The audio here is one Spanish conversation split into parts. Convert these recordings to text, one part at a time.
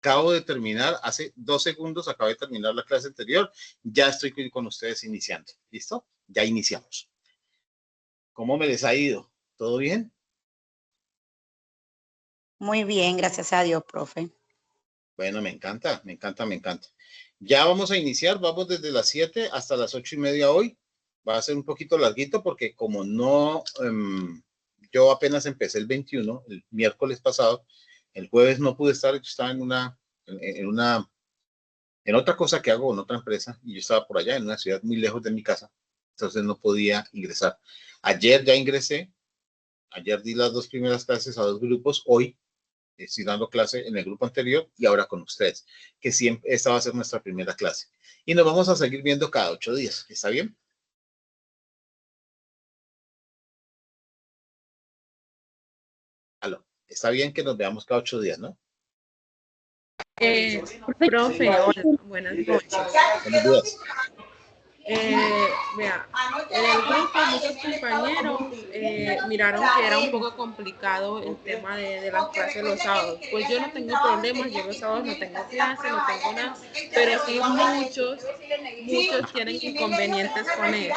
Acabo de terminar, hace 2 segundos acabo de terminar la clase anterior. Ya estoy con ustedes iniciando. ¿Listo? Ya iniciamos. ¿Cómo me les ha ido? ¿Todo bien? Muy bien, gracias a Dios, profe. Bueno, me encanta, me encanta, me encanta. Ya vamos a iniciar, vamos desde las 7 hasta las 8:30 hoy. Va a ser un poquito larguito porque como no, yo apenas empecé el 21, el miércoles pasado, el jueves no pude estar, yo estaba en otra cosa que hago en otra empresa y yo estaba por allá en una ciudad muy lejos de mi casa, entonces no podía ingresar. Ayer ya ingresé, ayer di las 2 primeras clases a 2 grupos, hoy estoy dando clase en el grupo anterior y ahora con ustedes, que siempre esta va a ser nuestra primera clase. Y nos vamos a seguir viendo cada 8 días, ¿está bien? Aló, está bien que nos veamos cada 8 días, ¿no? Profe, hola, buenas noches. Buenos días. Vea, en el grupo muchos compañeros miraron que era un poco complicado el tema de las clases los sábados. Pues yo no tengo problemas, yo los sábados no tengo clase, no tengo nada, pero sí muchos tienen inconvenientes con eso.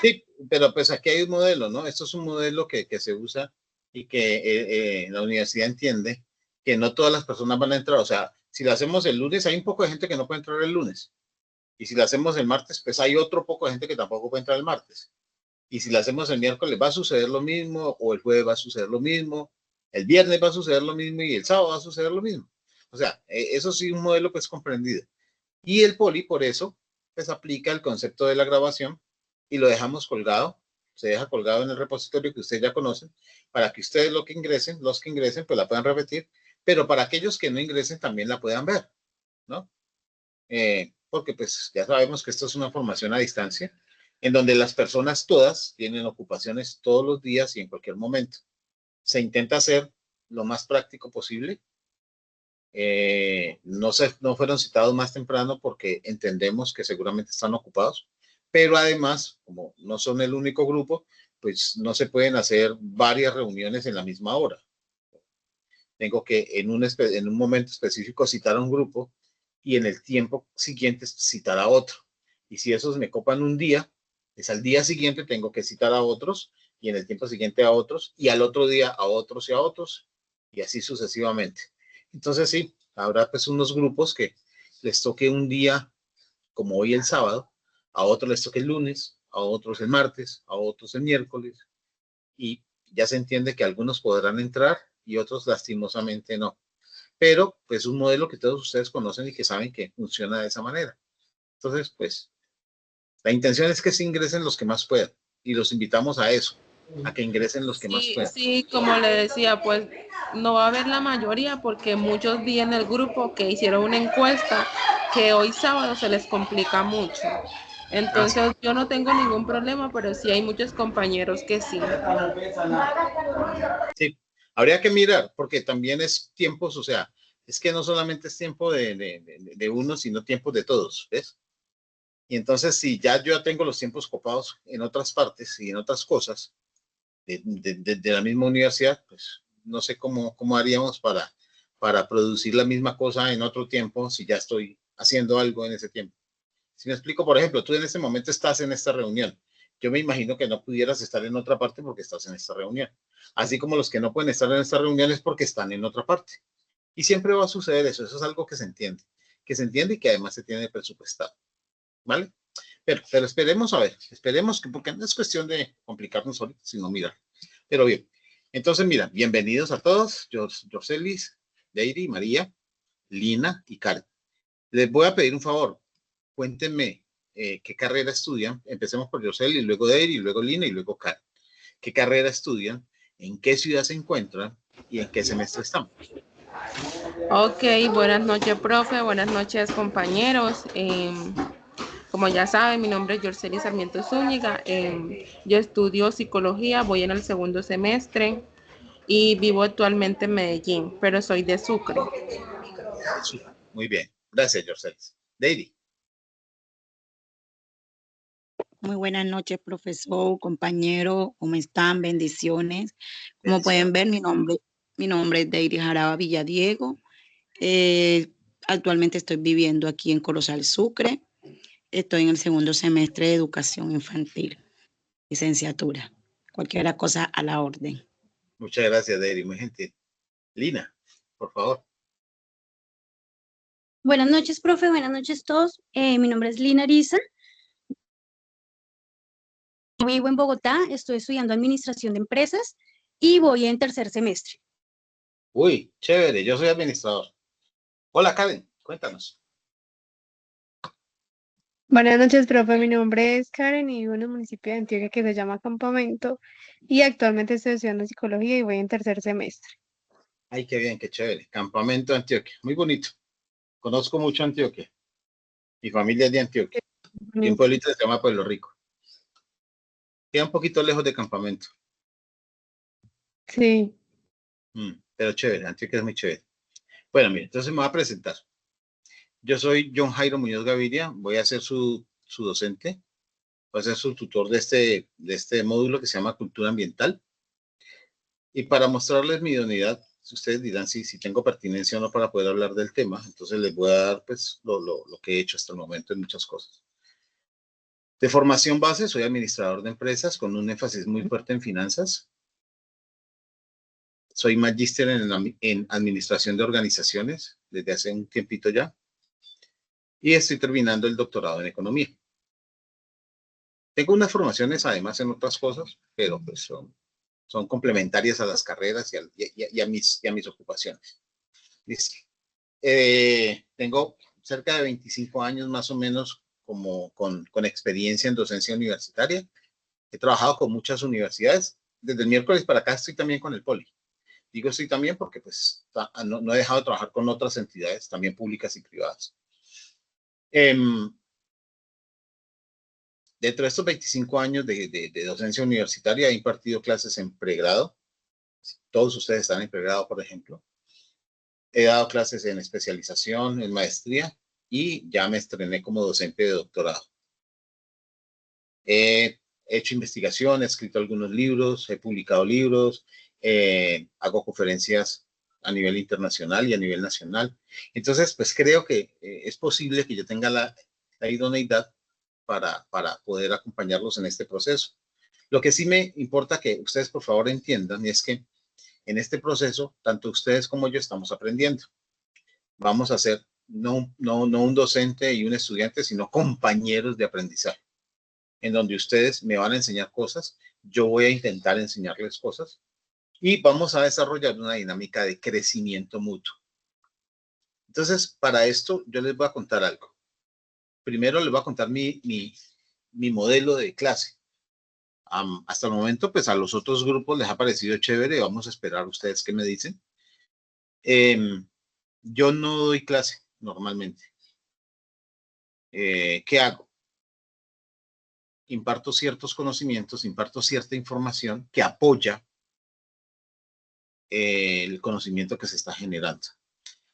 Sí, pero pues aquí hay un modelo, ¿no? Esto es un modelo que se usa y que la universidad entiende que no todas las personas van a entrar. O sea, si lo hacemos el lunes, hay un poco de gente que no puede entrar el lunes. Y si lo hacemos el martes, pues hay otro poco de gente que tampoco puede entrar el martes. Y si lo hacemos el miércoles, va a suceder lo mismo, o el jueves va a suceder lo mismo, el viernes va a suceder lo mismo y el sábado va a suceder lo mismo. O sea, eso sí, un modelo pues comprendido. Y el poli, por eso, pues aplica el concepto de la grabación y lo dejamos colgado, se deja colgado en el repositorio que ustedes ya conocen, para que ustedes los que ingresen, pues la puedan repetir, pero para aquellos que no ingresen también la puedan ver, ¿no? Porque pues ya sabemos que esto es una formación a distancia, en donde las personas todas tienen ocupaciones todos los días y en cualquier momento. Se intenta hacer lo más práctico posible. No fueron citados más temprano porque entendemos que seguramente están ocupados, pero además, como no son el único grupo, pues no se pueden hacer varias reuniones en la misma hora. Tengo que en un momento específico citar a un grupo y en el tiempo siguiente citar a otro. Y si esos me copan un día, es al día siguiente tengo que citar a otros y en el tiempo siguiente a otros y al otro día a otros y a otros y así sucesivamente. Entonces sí, habrá pues unos grupos que les toque un día como hoy el sábado, a otros les toque el lunes, a otros el martes, a otros el miércoles y ya se entiende que algunos podrán entrar y otros lastimosamente no. Pero pues un modelo que todos ustedes conocen y que saben que funciona de esa manera. Entonces, pues la intención es que se ingresen los que más puedan y los invitamos a eso, a que ingresen los que más Sí, puedan. sí, como le decía, pues no va a haber la mayoría porque muchos vi en el grupo que hicieron una encuesta que hoy sábado se les complica mucho. Sí. Entonces yo no tengo ningún problema, pero sí hay muchos compañeros que sí. Sí, habría que mirar, porque también es tiempos, o sea, es que no solamente es tiempo de uno, sino tiempo de todos, ¿ves? Y entonces, si ya yo ya tengo los tiempos copados en otras partes y en otras cosas de la misma universidad, pues no sé cómo haríamos para producir la misma cosa en otro tiempo si ya estoy haciendo algo en ese tiempo. Si me explico, por ejemplo, tú en este momento estás en esta reunión. Yo me imagino que no pudieras estar en otra parte porque estás en esta reunión. Así como los que no pueden estar en esta reunión es porque están en otra parte. Y siempre va a suceder eso. Eso es algo que se entiende y que además se tiene presupuestado. ¿Vale? Pero esperemos a ver, esperemos que, porque no es cuestión de complicarnos ahorita, sino mirar. Pero bien, entonces mira, bienvenidos a todos, Joselis, Deiri, María, Lina y Karen. Les voy a pedir un favor, cuéntenme qué carrera estudian. Empecemos por Yosel y luego Deir y luego Lina y luego Karen. ¿Qué carrera estudian? ¿En qué ciudad se encuentran? ¿Y en qué semestre están? Ok, buenas noches, profe, buenas noches, compañeros. Como ya saben, mi nombre es Yorceli Sarmiento Zúñiga. Yo estudio psicología, voy en el segundo semestre y vivo actualmente en Medellín, pero soy de Sucre. Muy bien. Gracias, Yoselis. Deiri. Muy buenas noches, profesor, compañero, ¿cómo están? Bendiciones. Como Bendiciones. pueden ver, mi nombre es Deiri Jaraba Villadiego. Actualmente estoy viviendo aquí en Corozal, Sucre. Estoy en el segundo semestre de Educación Infantil, licenciatura. Cualquier cosa a la orden. Muchas gracias, Deri, muy gentil. Lina, por favor. Buenas noches, profe. Buenas noches a todos. Mi nombre es Lina Ariza. Vivo en Bogotá. Estoy estudiando Administración de Empresas y voy en tercer semestre. Uy, chévere, yo soy administrador. Hola, Karen, cuéntanos. Buenas noches, profe. Mi nombre es Karen y vivo en un municipio de Antioquia que se llama Campamento y actualmente estoy estudiando psicología y voy en tercer semestre. Ay, qué bien, qué chévere. Campamento Antioquia, muy bonito. Conozco mucho Antioquia. Mi familia es de Antioquia. Y un pueblito que se llama Pueblo Rico. Queda un poquito lejos de Campamento. Sí, Pero chévere, Antioquia es muy chévere. Bueno, mire, entonces me voy a presentar. Yo soy John Jairo Muñoz Gaviria, voy a ser su docente, voy a ser su tutor de este módulo que se llama Cultura Ambiental. Y para mostrarles mi idoneidad, ustedes dirán si tengo pertinencia o no para poder hablar del tema, entonces les voy a dar pues lo que he hecho hasta el momento en muchas cosas. De formación base, soy administrador de empresas con un énfasis muy fuerte en finanzas. Soy magíster en administración de organizaciones desde hace un tiempito ya. Y estoy terminando el doctorado en economía. Tengo unas formaciones además en otras cosas, pero pues son complementarias a las carreras y a mis ocupaciones. Listo. Tengo cerca de 25 años más o menos con experiencia en docencia universitaria. He trabajado con muchas universidades. Desde el miércoles para acá estoy también con el Poli. Digo estoy también porque pues no he dejado de trabajar con otras entidades, también públicas y privadas. Dentro de estos 25 años de docencia universitaria he impartido clases en pregrado. Todos ustedes están en pregrado, por ejemplo. He dado clases en especialización, en maestría y ya me estrené como docente de doctorado. He hecho investigación, he escrito algunos libros, he publicado libros, hago conferencias a nivel internacional y a nivel nacional. Entonces, pues creo que es posible que yo tenga la idoneidad para poder acompañarlos en este proceso. Lo que sí me importa que ustedes por favor entiendan es que en este proceso, tanto ustedes como yo estamos aprendiendo. Vamos a ser no un docente y un estudiante, sino compañeros de aprendizaje, en donde ustedes me van a enseñar cosas, yo voy a intentar enseñarles cosas y vamos a desarrollar una dinámica de crecimiento mutuo. Entonces, para esto yo les voy a contar algo. Primero les voy a contar mi modelo de clase. Hasta el momento, pues a los otros grupos les ha parecido chévere. Vamos a esperar ustedes qué me dicen. Yo no doy clase normalmente. ¿Qué hago? Imparto ciertos conocimientos, imparto cierta información que apoya el conocimiento que se está generando.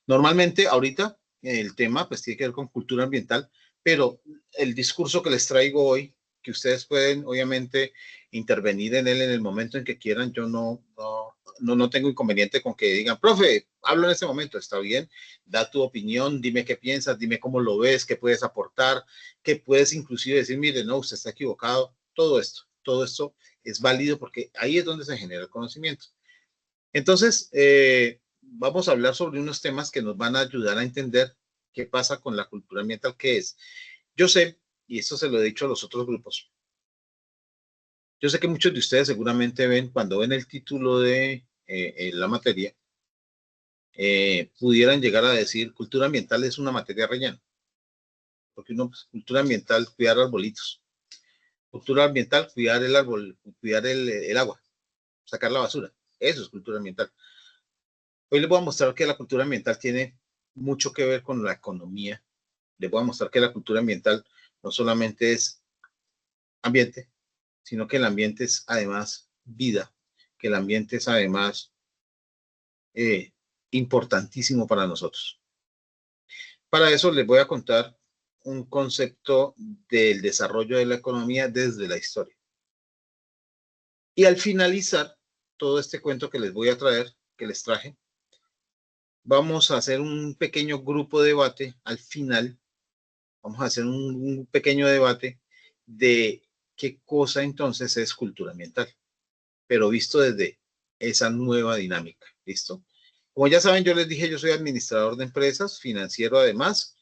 Normalmente, ahorita, el tema pues tiene que ver con cultura ambiental, pero el discurso que les traigo hoy, que ustedes pueden obviamente intervenir en él en el momento en que quieran, yo no tengo inconveniente con que digan, profe, hablo en este momento, está bien, da tu opinión, dime qué piensas, dime cómo lo ves, qué puedes aportar, qué puedes inclusive decir, mire, no, usted está equivocado, todo esto es válido porque ahí es donde se genera el conocimiento. Entonces, vamos a hablar sobre unos temas que nos van a ayudar a entender qué pasa con la cultura ambiental, qué es. Yo sé, y esto se lo he dicho a los otros grupos, yo sé que muchos de ustedes seguramente ven, cuando ven el título de la materia, pudieran llegar a decir, cultura ambiental es una materia rellena. Porque uno, pues, cultura ambiental, cuidar arbolitos. Cultura ambiental, cuidar el árbol, cuidar el agua, sacar la basura. Eso es cultura ambiental. Hoy les voy a mostrar que la cultura ambiental tiene mucho que ver con la economía. Les voy a mostrar que la cultura ambiental no solamente es ambiente, sino que el ambiente es además vida, que el ambiente es además importantísimo para nosotros. Para eso les voy a contar un concepto del desarrollo de la economía desde la historia. Y al finalizar todo este cuento que les voy a traer, que les traje, vamos a hacer un pequeño grupo de debate al final. Vamos a hacer un pequeño debate de qué cosa entonces es cultura ambiental, pero visto desde esa nueva dinámica. ¿Listo? Como ya saben, yo les dije, yo soy administrador de empresas, financiero además,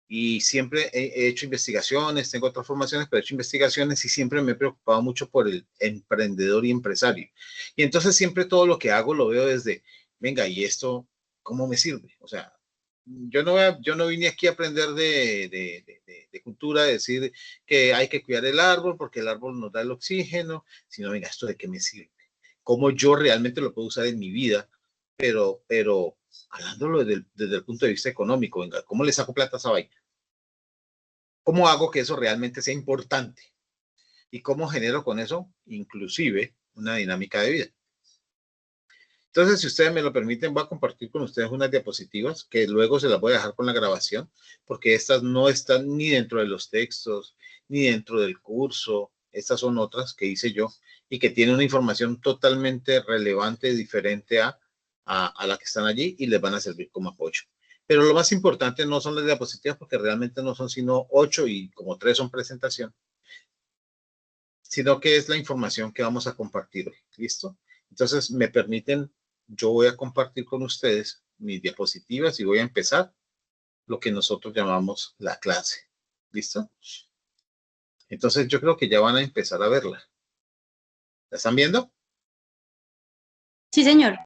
y siempre he hecho investigaciones, tengo otras formaciones, pero he hecho investigaciones y siempre me he preocupado mucho por el emprendedor y empresario. Y entonces siempre todo lo que hago lo veo desde, venga, ¿y esto cómo me sirve? O sea, yo no vine aquí a aprender de cultura, de decir que hay que cuidar el árbol porque el árbol nos da el oxígeno, sino, venga, ¿esto de qué me sirve? ¿Cómo yo realmente lo puedo usar en mi vida? Pero hablándolo desde el punto de vista económico, venga, ¿cómo le saco plata a esa vaina? ¿Cómo hago que eso realmente sea importante? ¿Y cómo genero con eso inclusive una dinámica de vida? Entonces, si ustedes me lo permiten, voy a compartir con ustedes unas diapositivas que luego se las voy a dejar con la grabación, porque estas no están ni dentro de los textos, ni dentro del curso. Estas son otras que hice yo y que tienen una información totalmente relevante, diferente a la que están allí y les van a servir como apoyo. Pero lo más importante no son las diapositivas porque realmente no son sino 8 y como 3 son presentación, sino que es la información que vamos a compartir hoy. ¿Listo? Entonces, me permiten, yo voy a compartir con ustedes mis diapositivas y voy a empezar lo que nosotros llamamos la clase. ¿Listo? Entonces, yo creo que ya van a empezar a verla. ¿La están viendo? Sí, señor.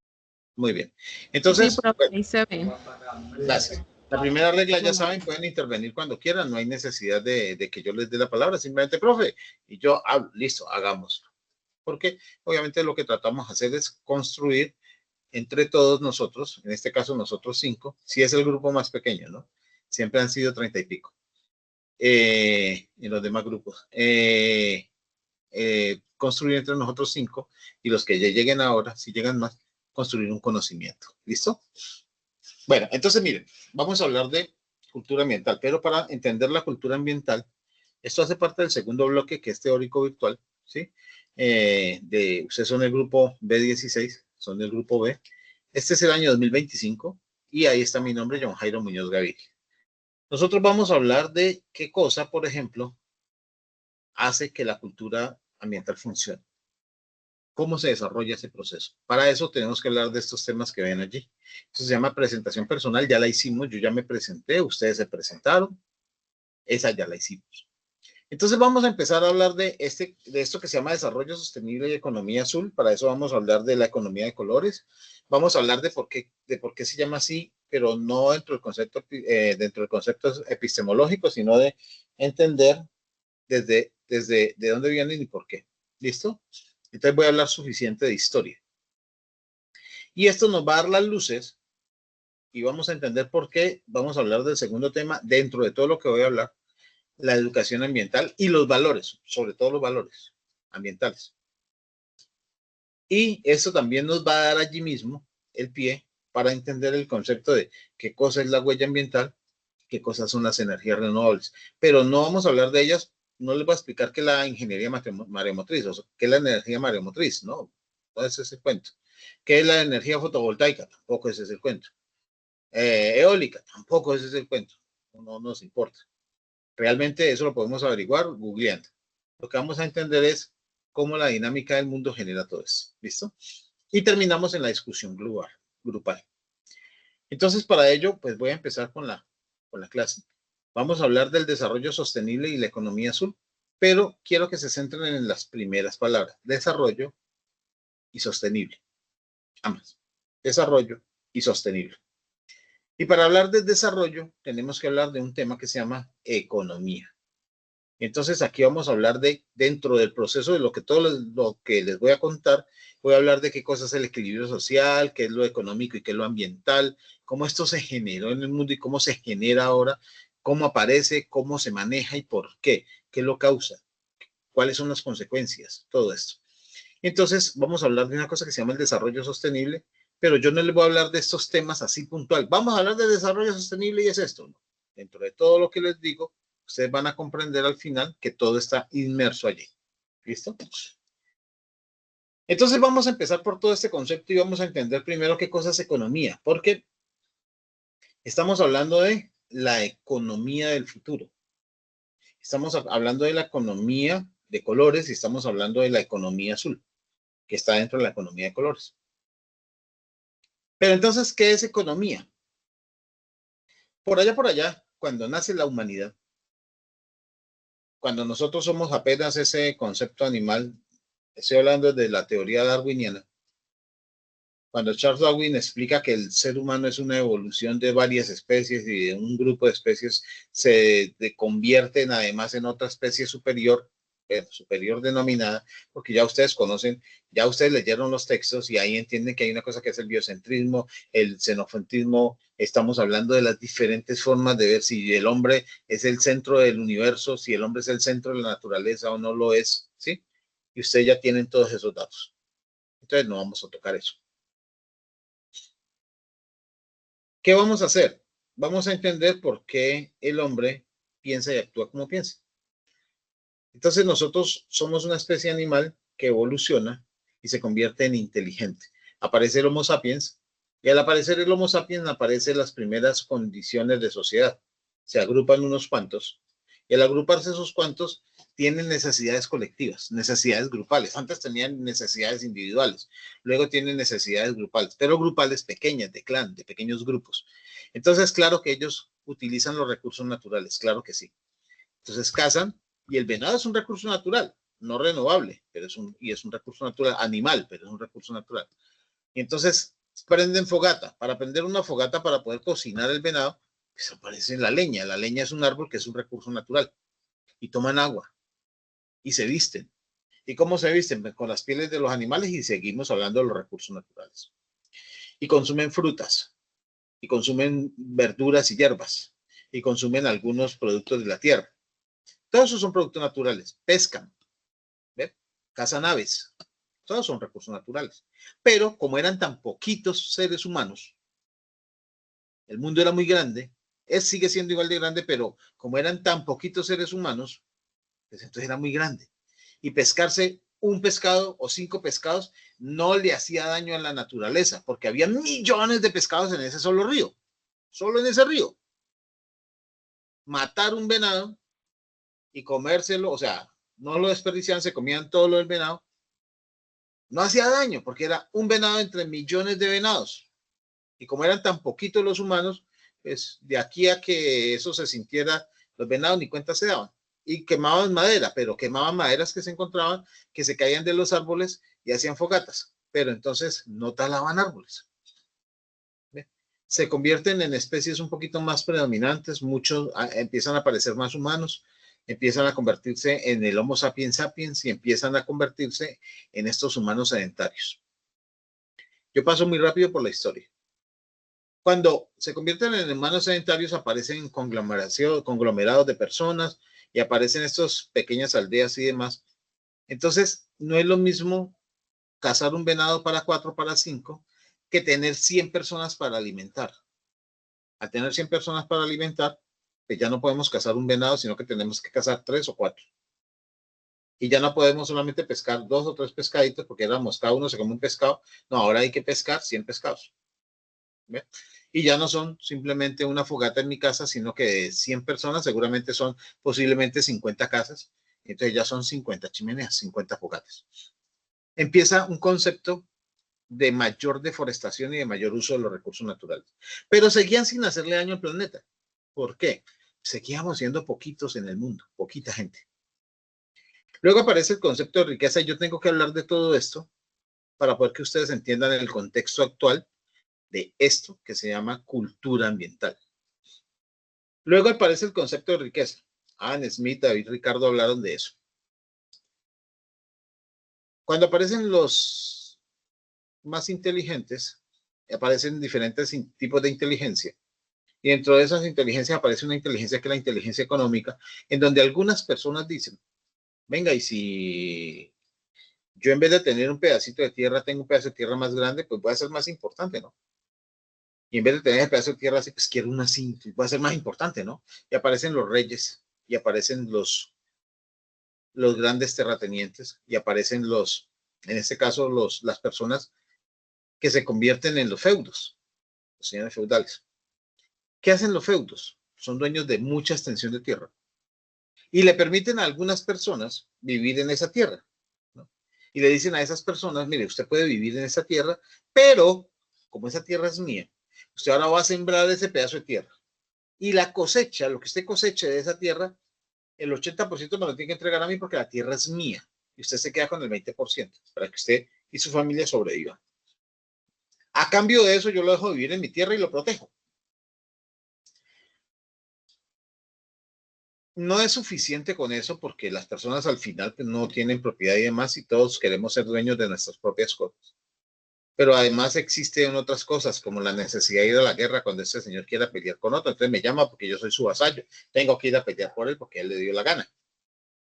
Muy bien. Sí, Entonces, profe, bueno, ahí se ve. gracias. La primera regla, ya saben, pueden intervenir cuando quieran, no hay necesidad de que yo les dé la palabra, simplemente, profe, y yo hablo, listo, hagámoslo. Porque obviamente lo que tratamos de hacer es construir entre todos nosotros, en este caso nosotros 5, si es el grupo más pequeño, ¿no? Siempre han sido 30 y pico en los demás grupos. Construir entre nosotros 5 y los que ya lleguen ahora, si llegan más, construir un conocimiento. ¿Listo? Bueno, entonces miren, vamos a hablar de cultura ambiental, pero para entender la cultura ambiental, esto hace parte del segundo bloque que es teórico virtual, ¿sí? Ustedes son el grupo B16, son del grupo B. Este es el año 2025 y ahí está mi nombre, John Jairo Muñoz Gaviria. Nosotros vamos a hablar de qué cosa, por ejemplo, hace que la cultura ambiental funcione. ¿Cómo se desarrolla ese proceso? Para eso tenemos que hablar de estos temas que ven allí. Eso se llama presentación personal, ya la hicimos, yo ya me presenté, ustedes se presentaron, esa ya la hicimos. Entonces vamos a empezar a hablar de esto que se llama desarrollo sostenible y economía azul. Para eso vamos a hablar de la economía de colores. Vamos a hablar de por qué se llama así, pero no dentro del concepto epistemológico, sino de entender desde de dónde vienen y por qué. ¿Listo? Entonces voy a hablar suficiente de historia. Y esto nos va a dar las luces y vamos a entender por qué vamos a hablar del segundo tema dentro de todo lo que voy a hablar, la educación ambiental y los valores, sobre todo los valores ambientales. Y esto también nos va a dar allí mismo el pie para entender el concepto de qué cosa es la huella ambiental, qué cosas son las energías renovables. Pero no vamos a hablar de ellas, no les voy a explicar qué es la ingeniería mareomotriz, o sea, qué es la energía mareomotriz, no, no ese es el cuento. ¿Qué es la energía fotovoltaica? Tampoco ese es el cuento. Eólica, tampoco ese es el cuento, no nos importa. Realmente eso lo podemos averiguar googleando. Lo que vamos a entender es cómo la dinámica del mundo genera todo eso. ¿Listo? Y terminamos en la discusión grupal. Entonces, para ello, pues voy a empezar con la clase. Vamos a hablar del desarrollo sostenible y la economía azul, pero quiero que se centren en las primeras palabras, desarrollo y sostenible. Ambas. Desarrollo y sostenible. Y para hablar de desarrollo, tenemos que hablar de un tema que se llama economía. Entonces, aquí vamos a hablar dentro del proceso de todo lo que les voy a contar, voy a hablar de qué cosa es el equilibrio social, qué es lo económico y qué es lo ambiental, cómo esto se generó en el mundo y cómo se genera ahora, cómo aparece, cómo se maneja y por qué lo causa, cuáles son las consecuencias, todo esto. Entonces, vamos a hablar de una cosa que se llama el desarrollo sostenible, pero yo no les voy a hablar de estos temas así puntual. Vamos a hablar de desarrollo sostenible y es esto, ¿no? Dentro de todo lo que les digo, ustedes van a comprender al final que todo está inmerso allí. ¿Listo? Entonces vamos a empezar por todo este concepto y vamos a entender primero qué cosa es economía, porque estamos hablando de la economía del futuro. Estamos hablando de la economía de colores y estamos hablando de la economía azul, que está dentro de la economía de colores. Pero entonces, ¿qué es economía? Por allá, cuando nace la humanidad, cuando nosotros somos apenas ese concepto animal, estoy hablando de la teoría darwiniana, cuando Charles Darwin explica que el ser humano es una evolución de varias especies y de un grupo de especies se convierten además en otra especie superior, superior denominada, porque ya ustedes conocen, ya ustedes leyeron los textos y ahí entienden que hay una cosa que es el biocentrismo, el xenocentrismo, estamos hablando de las diferentes formas de ver si el hombre es el centro del universo, si el hombre es el centro de la naturaleza o no lo es, ¿sí? Y ustedes ya tienen todos esos datos. Entonces no vamos a tocar eso. ¿Qué vamos a hacer? Vamos a entender por qué el hombre piensa y actúa como piensa. Entonces nosotros somos una especie animal que evoluciona y se convierte en inteligente. Aparece el Homo sapiens y al aparecer el Homo sapiens aparecen las primeras condiciones de sociedad. Se agrupan unos cuantos y al agruparse esos cuantos tienen necesidades colectivas, necesidades grupales. Antes tenían necesidades individuales, luego tienen necesidades grupales, pero grupales pequeñas, de clan, de pequeños grupos. Entonces, claro que ellos utilizan los recursos naturales, claro que sí. Entonces cazan y el venado es un recurso natural, no renovable, pero es un recurso natural, animal, pero es un recurso natural. Y entonces prenden fogata. Para prender una fogata para poder cocinar el venado, pues aparece la leña. La leña es un árbol que es un recurso natural. Y toman agua y se visten. ¿Y cómo se visten? Pues con las pieles de los animales y seguimos hablando de los recursos naturales. Y consumen frutas, y consumen verduras y hierbas, y consumen algunos productos de la tierra. Todos esos son productos naturales. Pescan, ¿ve? Cazan aves. Todos son recursos naturales. Pero como eran tan poquitos seres humanos, el mundo era muy grande, sigue siendo igual de grande, pero como eran tan poquitos seres humanos, pues entonces era muy grande. Y pescarse un pescado o 5 pescados no le hacía daño a la naturaleza, porque había millones de pescados en ese solo río, solo en ese río. Matar un venado y comérselo, o sea, no lo desperdiciaban, se comían todo lo del venado, no hacía daño, porque era un venado entre millones de venados. Y como eran tan poquitos los humanos, pues de aquí a que eso se sintiera, los venados ni cuenta se daban. Y quemaban madera, pero quemaban maderas que se encontraban, que se caían de los árboles y hacían fogatas. Pero entonces no talaban árboles. ¿Ve? Se convierten en especies un poquito más predominantes, muchos empiezan a aparecer más humanos, empiezan a convertirse en el Homo sapiens sapiens y empiezan a convertirse en estos humanos sedentarios. Yo paso muy rápido por la historia. Cuando se convierten en humanos sedentarios aparecen conglomerados de personas y aparecen estas pequeñas aldeas y demás. Entonces, no es lo mismo cazar un venado para 4, para 5, que tener 100 personas para alimentar. Al tener 100 personas para alimentar, pues ya no podemos cazar un venado, sino que tenemos que cazar 3 o 4. Y ya no podemos solamente pescar 2 o 3 pescaditos, porque éramos, cada uno se come un pescado. No, ahora hay que pescar 100 pescados. ¿Ve? Y ya no son simplemente una fogata en mi casa, sino que de 100 personas seguramente son posiblemente 50 casas. Entonces ya son 50 chimeneas, 50 fogatas. Empieza un concepto de mayor deforestación y de mayor uso de los recursos naturales. Pero seguían sin hacerle daño al planeta. ¿Por qué? Seguíamos siendo poquitos en el mundo, poquita gente. Luego aparece el concepto de riqueza y yo tengo que hablar de todo esto para poder que ustedes entiendan el contexto actual de esto que se llama cultura ambiental. Luego aparece el concepto de riqueza. Adam Smith, David Ricardo hablaron de eso. Cuando aparecen los más inteligentes, aparecen diferentes tipos de inteligencia. Y dentro de esas inteligencias aparece una inteligencia que es la inteligencia económica, en donde algunas personas dicen, venga, y si yo en vez de tener un pedacito de tierra, tengo un pedazo de tierra más grande, pues voy a ser más importante, ¿no? Y en vez de tener el pedazo de tierra así, pues quiero una así, va a ser más importante, ¿no? Y aparecen los reyes, y aparecen los grandes terratenientes, y aparecen los En este caso, las personas que se convierten en los feudos, los señores feudales. ¿Qué hacen los feudos? Son dueños de mucha extensión de tierra y le permiten a algunas personas vivir en esa tierra, ¿no? Y le dicen a esas personas, mire, usted puede vivir en esa tierra, pero como esa tierra es mía, usted ahora va a sembrar ese pedazo de tierra. Y la cosecha, lo que usted coseche de esa tierra, el 80% me lo tiene que entregar a mí porque la tierra es mía. Y usted se queda con el 20% para que usted y su familia sobrevivan. A cambio de eso, yo lo dejo vivir en mi tierra y lo protejo. No es suficiente con eso porque las personas al final pues, no tienen propiedad y demás y todos queremos ser dueños de nuestras propias cosas. Pero además existen otras cosas como la necesidad de ir a la guerra cuando este señor quiera pelear con otro. Entonces me llama porque yo soy su vasallo. Tengo que ir a pelear por él porque él le dio la gana.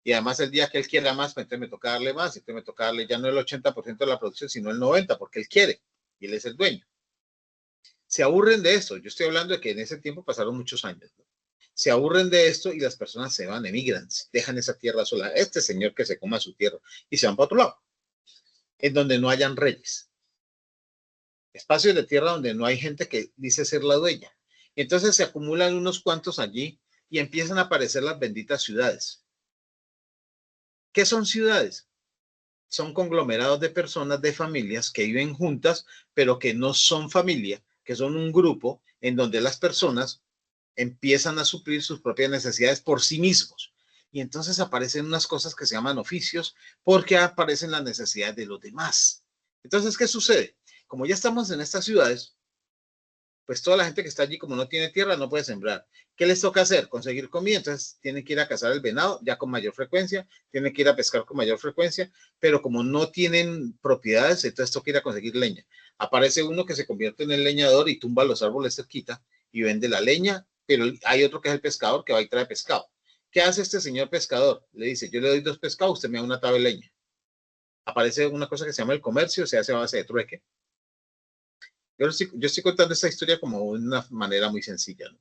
Y además el día que él quiera más, pues, entonces me toca darle más. Entonces me toca darle ya no el 80% de la producción, sino el 90% porque él quiere y él es el dueño. Se aburren de esto. Yo estoy hablando de que en ese tiempo pasaron muchos años, ¿no? Se aburren de esto y las personas se van, emigran, dejan esa tierra sola. Este señor que se coma su tierra y se van para otro lado, en donde no hayan reyes. Espacios de tierra donde no hay gente que dice ser la dueña. Entonces se acumulan unos cuantos allí y empiezan a aparecer las benditas ciudades. ¿Qué son ciudades? Son conglomerados de personas, de familias que viven juntas, pero que no son familia, que son un grupo en donde las personas empiezan a suplir sus propias necesidades por sí mismos. Y entonces aparecen unas cosas que se llaman oficios porque aparecen las necesidades de los demás. Entonces, ¿qué sucede? Como ya estamos en estas ciudades, pues toda la gente que está allí, como no tiene tierra, no puede sembrar. ¿Qué les toca hacer? Conseguir comida. Entonces tienen que ir a cazar el venado ya con mayor frecuencia, tienen que ir a pescar con mayor frecuencia, pero como no tienen propiedades, entonces toca ir a conseguir leña. Aparece uno que se convierte en el leñador y tumba los árboles cerquita y vende la leña, pero hay otro que es el pescador que va y trae pescado. ¿Qué hace este señor pescador? Le dice, yo le doy 2 pescados, usted me da una tabla de leña. Aparece una cosa que se llama el comercio, se hace a base de trueque. Yo estoy contando esta historia como una manera muy sencilla, ¿no?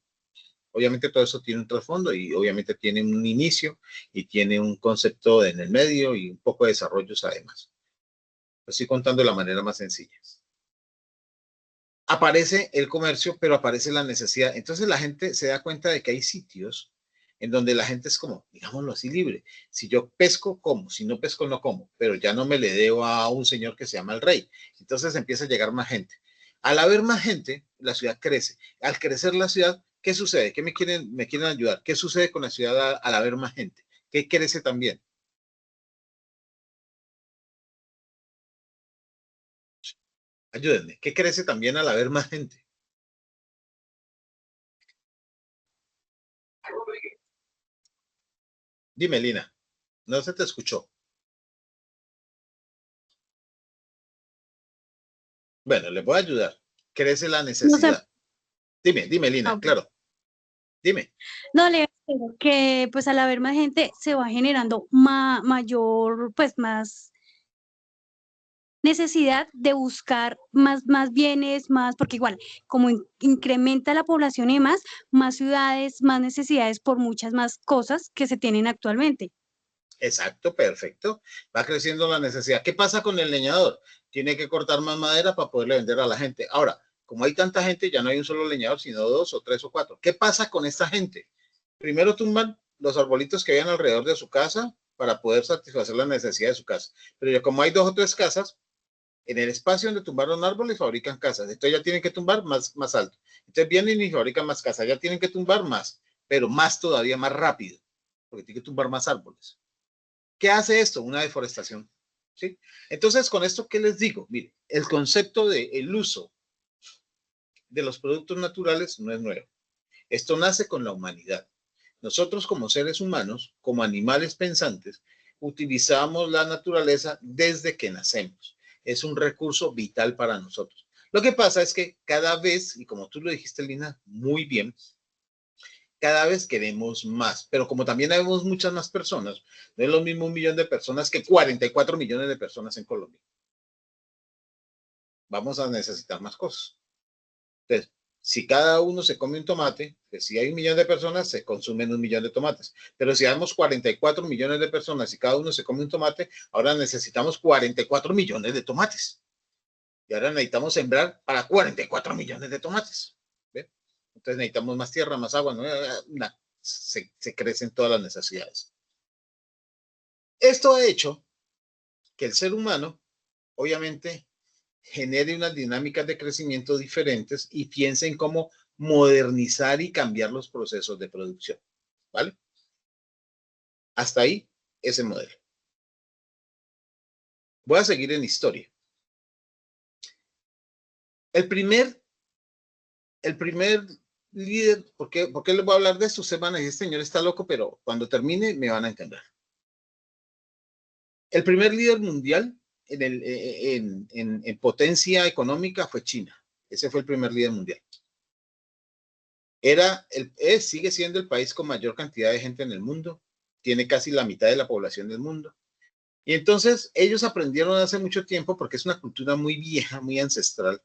Obviamente todo eso tiene un trasfondo y obviamente tiene un inicio y tiene un concepto en el medio y un poco de desarrollos además. Lo estoy contando de la manera más sencilla. Aparece el comercio, pero aparece la necesidad. Entonces la gente se da cuenta de que hay sitios en donde la gente es como, digámoslo así, libre. Si yo pesco, como. Si no pesco, no como. Pero ya no me le debo a un señor que se llama el rey. Entonces empieza a llegar más gente. Al haber más gente, la ciudad crece. Al crecer la ciudad, ¿qué sucede? ¿Qué me quieren ayudar? ¿Qué sucede con la ciudad al haber más gente? ¿Qué crece también? Ayúdenme. ¿Qué crece también al haber más gente? Dime, Lina. No se te escuchó. Bueno, le voy a ayudar. Crece la No sé, necesidad. Dime, Lina, ok. claro. Dime. No, le digo que pues al haber más gente se va generando mayor, pues más necesidad de buscar más bienes, más, porque igual, como incrementa la población y demás, más ciudades, más necesidades por muchas más cosas que se tienen actualmente. Exacto, perfecto. Va creciendo la necesidad. ¿Qué pasa con el leñador? Tiene que cortar más madera para poderle vender a la gente. Ahora, como hay tanta gente, ya no hay un solo leñador, sino 2 o 3 o 4. ¿Qué pasa con esta gente? Primero tumban los arbolitos que hayan alrededor de su casa para poder satisfacer la necesidad de su casa. Pero ya como hay 2 o 3 casas, en el espacio donde tumbaron árboles fabrican casas. Entonces ya tienen que tumbar más alto. Entonces vienen y fabrican más casas. Ya tienen que tumbar más, pero más todavía, más rápido, porque tienen que tumbar más árboles. ¿Qué hace esto? Una deforestación. ¿Sí? Entonces, con esto, ¿qué les digo? Mire, el concepto del uso de los productos naturales no es nuevo. Esto nace con la humanidad. Nosotros como seres humanos, como animales pensantes, utilizamos la naturaleza desde que nacemos. Es un recurso vital para nosotros. Lo que pasa es que cada vez, y como tú lo dijiste, Lina, muy bien, cada vez queremos más, pero como también habemos muchas más personas, no es lo mismo 1 millón de personas que 44 millones de personas en Colombia. Vamos a necesitar más cosas. Entonces, Si cada uno se come un tomate, pues si hay 1 millón de personas, se consumen 1 millón de tomates. Pero si hay 44 millones de personas y cada uno se come un tomate, ahora necesitamos 44 millones de tomates. Y ahora necesitamos sembrar para 44 millones de tomates. ¿Ve? Entonces necesitamos más tierra, más agua. No, se crecen todas las necesidades. Esto ha hecho que el ser humano, obviamente, genere unas dinámicas de crecimiento diferentes y piense en cómo modernizar y cambiar los procesos de producción. ¿Vale? Hasta ahí, ese modelo. Voy a seguir en historia. El primer líder, ¿por qué les voy a hablar de esto? Ustedes van a decir, este señor está loco, pero cuando termine me van a entender. El primer líder mundial en potencia económica fue China. Ese fue el primer líder mundial. Sigue siendo el país con mayor cantidad de gente en el mundo. Tiene casi la mitad de la población del mundo. Y entonces ellos aprendieron hace mucho tiempo, porque es una cultura muy vieja, muy ancestral.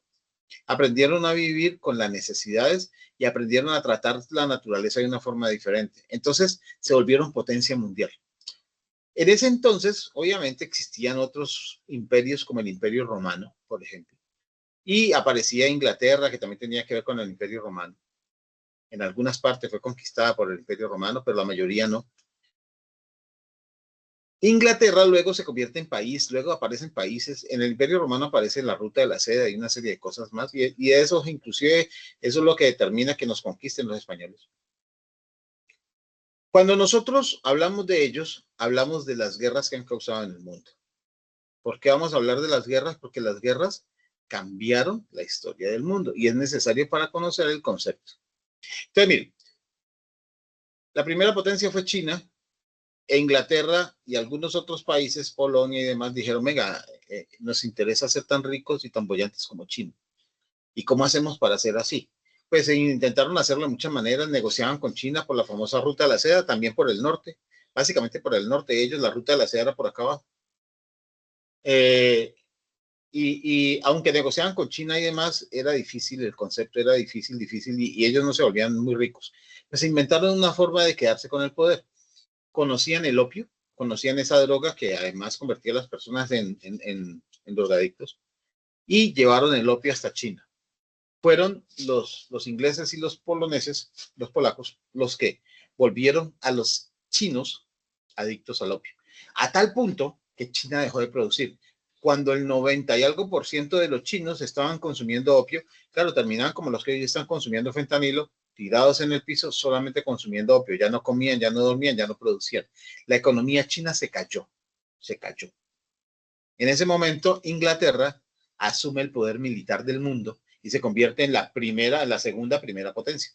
Aprendieron a vivir con las necesidades y aprendieron a tratar la naturaleza de una forma diferente. Entonces se volvieron potencia mundial. En ese entonces, obviamente, existían otros imperios como el Imperio Romano, por ejemplo. Y aparecía Inglaterra, que también tenía que ver con el Imperio Romano. En algunas partes fue conquistada por el Imperio Romano, pero la mayoría no. Inglaterra luego se convierte en país, luego aparecen países. En el Imperio Romano aparece la Ruta de la Seda y una serie de cosas más. Y eso, inclusive, eso es lo que determina que nos conquisten los españoles. Cuando nosotros hablamos de ellos, hablamos de las guerras que han causado en el mundo. ¿Por qué vamos a hablar de las guerras? Porque las guerras cambiaron la historia del mundo y es necesario para conocer el concepto. Entonces, miren, la primera potencia fue China e Inglaterra y algunos otros países, Polonia y demás, dijeron, venga, nos interesa ser tan ricos y tan bollantes como China. ¿Y cómo hacemos para ser así? Pues intentaron hacerlo de muchas maneras, negociaban con China por la famosa Ruta de la Seda, también por el norte, básicamente por el norte de ellos, la Ruta de la Seda era por acá abajo. Y aunque negociaban con China y demás, era difícil, el concepto era difícil, y ellos no se volvían muy ricos. Pues inventaron una forma de quedarse con el poder. Conocían el opio, conocían esa droga que además convertía a las personas en drogadictos, y llevaron el opio hasta China. Fueron los ingleses y los poloneses, los polacos, los que volvieron a los chinos adictos al opio. A tal punto que China dejó de producir. Cuando el 90 y algo % de los chinos estaban consumiendo opio, claro, terminaban como los que hoy están consumiendo fentanilo, tirados en el piso, solamente consumiendo opio. Ya no comían, ya no dormían, ya no producían. La economía china se cayó. En ese momento, Inglaterra asume el poder militar del mundo y se convierte en la segunda primera potencia.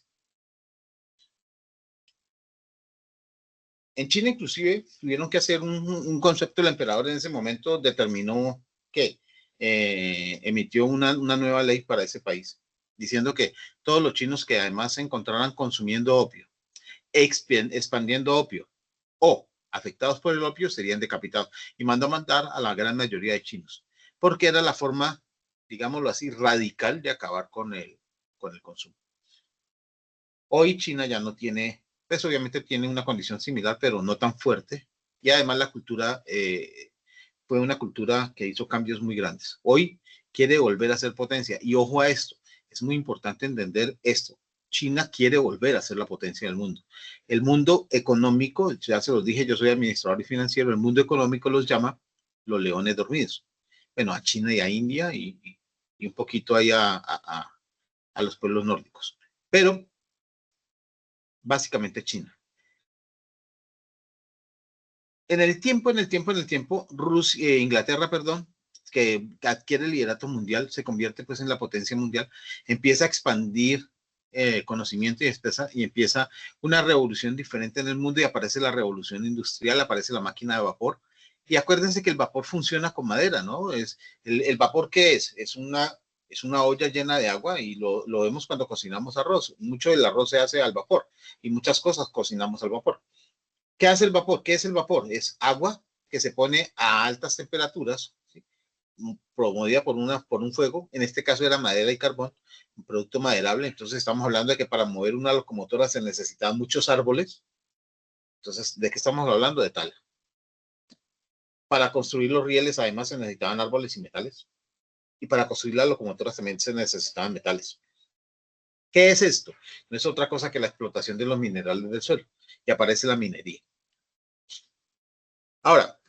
En China, inclusive, tuvieron que hacer un concepto. El emperador en ese momento determinó que emitió una nueva ley para ese país, diciendo que todos los chinos que además se encontraran consumiendo opio, expandiendo opio o afectados por el opio serían decapitados, y mandó matar a la gran mayoría de chinos, porque era la forma, digámoslo así, radical de acabar con el consumo. Hoy China ya no tiene, pues obviamente tiene una condición similar, pero no tan fuerte, y además la cultura fue una cultura que hizo cambios muy grandes. Hoy quiere volver a ser potencia, y ojo a esto, es muy importante entender esto. China quiere volver a ser la potencia del mundo. El mundo económico, ya se los dije, yo soy administrador y financiero, el mundo económico los llama los leones dormidos. Bueno, a China y a India y un poquito ahí a los pueblos nórdicos. Pero básicamente China. En el tiempo, Inglaterra, que adquiere el liderato mundial, se convierte pues en la potencia mundial, empieza a expandir conocimiento y empieza una revolución diferente en el mundo, y aparece la revolución industrial, aparece la máquina de vapor. Y acuérdense que el vapor funciona con madera, ¿no? El vapor, ¿qué es? Es una olla llena de agua, y lo vemos cuando cocinamos arroz. Mucho del arroz se hace al vapor y muchas cosas cocinamos al vapor. ¿Qué hace el vapor? ¿Qué es el vapor? Es agua que se pone a altas temperaturas, ¿sí? promovida por un fuego, en este caso era madera y carbón, un producto maderable. Entonces estamos hablando de que para mover una locomotora se necesitaban muchos árboles. Entonces, ¿de qué estamos hablando? De tala. Para construir los rieles además se necesitaban árboles y metales. Y para construir las locomotoras también se necesitaban metales. ¿Qué es esto? No es otra cosa que la explotación de los minerales del suelo. Y aparece la minería. Ahora,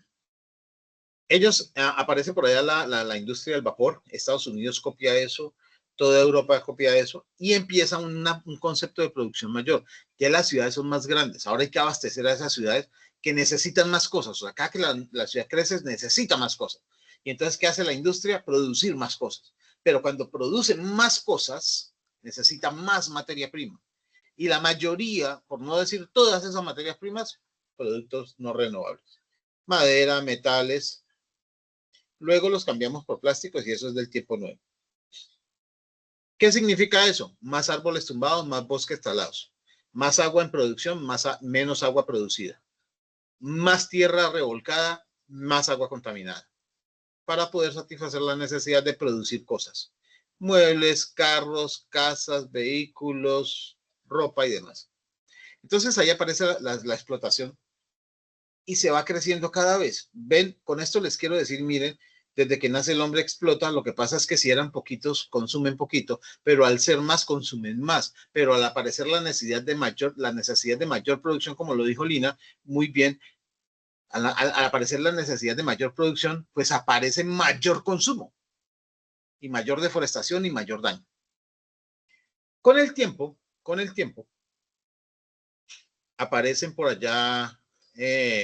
ellos, aparece por allá la industria del vapor. Estados Unidos copia eso. Toda Europa copia eso. Y empieza un concepto de producción mayor. Ya las ciudades son más grandes. Ahora hay que abastecer a esas ciudades que necesitan más cosas. O sea, cada que la ciudad crece, necesita más cosas. Y entonces, ¿qué hace la industria? Producir más cosas. Pero cuando producen más cosas, necesita más materia prima. Y la mayoría, por no decir todas esas materias primas, productos no renovables. Madera, metales. Luego los cambiamos por plásticos y eso es del tiempo nuevo. ¿Qué significa eso? Más árboles tumbados, más bosques talados. Más agua en producción, menos agua producida. Más tierra revolcada, más agua contaminada. Para poder satisfacer la necesidad de producir cosas. Muebles, carros, casas, vehículos, ropa y demás. Entonces ahí aparece la explotación y se va creciendo cada vez. Ven, con esto les quiero decir, miren, desde que nace el hombre explota, lo que pasa es que si eran poquitos, consumen poquito, pero al ser más, consumen más. Pero al aparecer la necesidad de mayor producción, como lo dijo Lina, muy bien, al aparecer la necesidad de mayor producción, pues aparece mayor consumo y mayor deforestación y mayor daño. Con el tiempo, aparecen por allá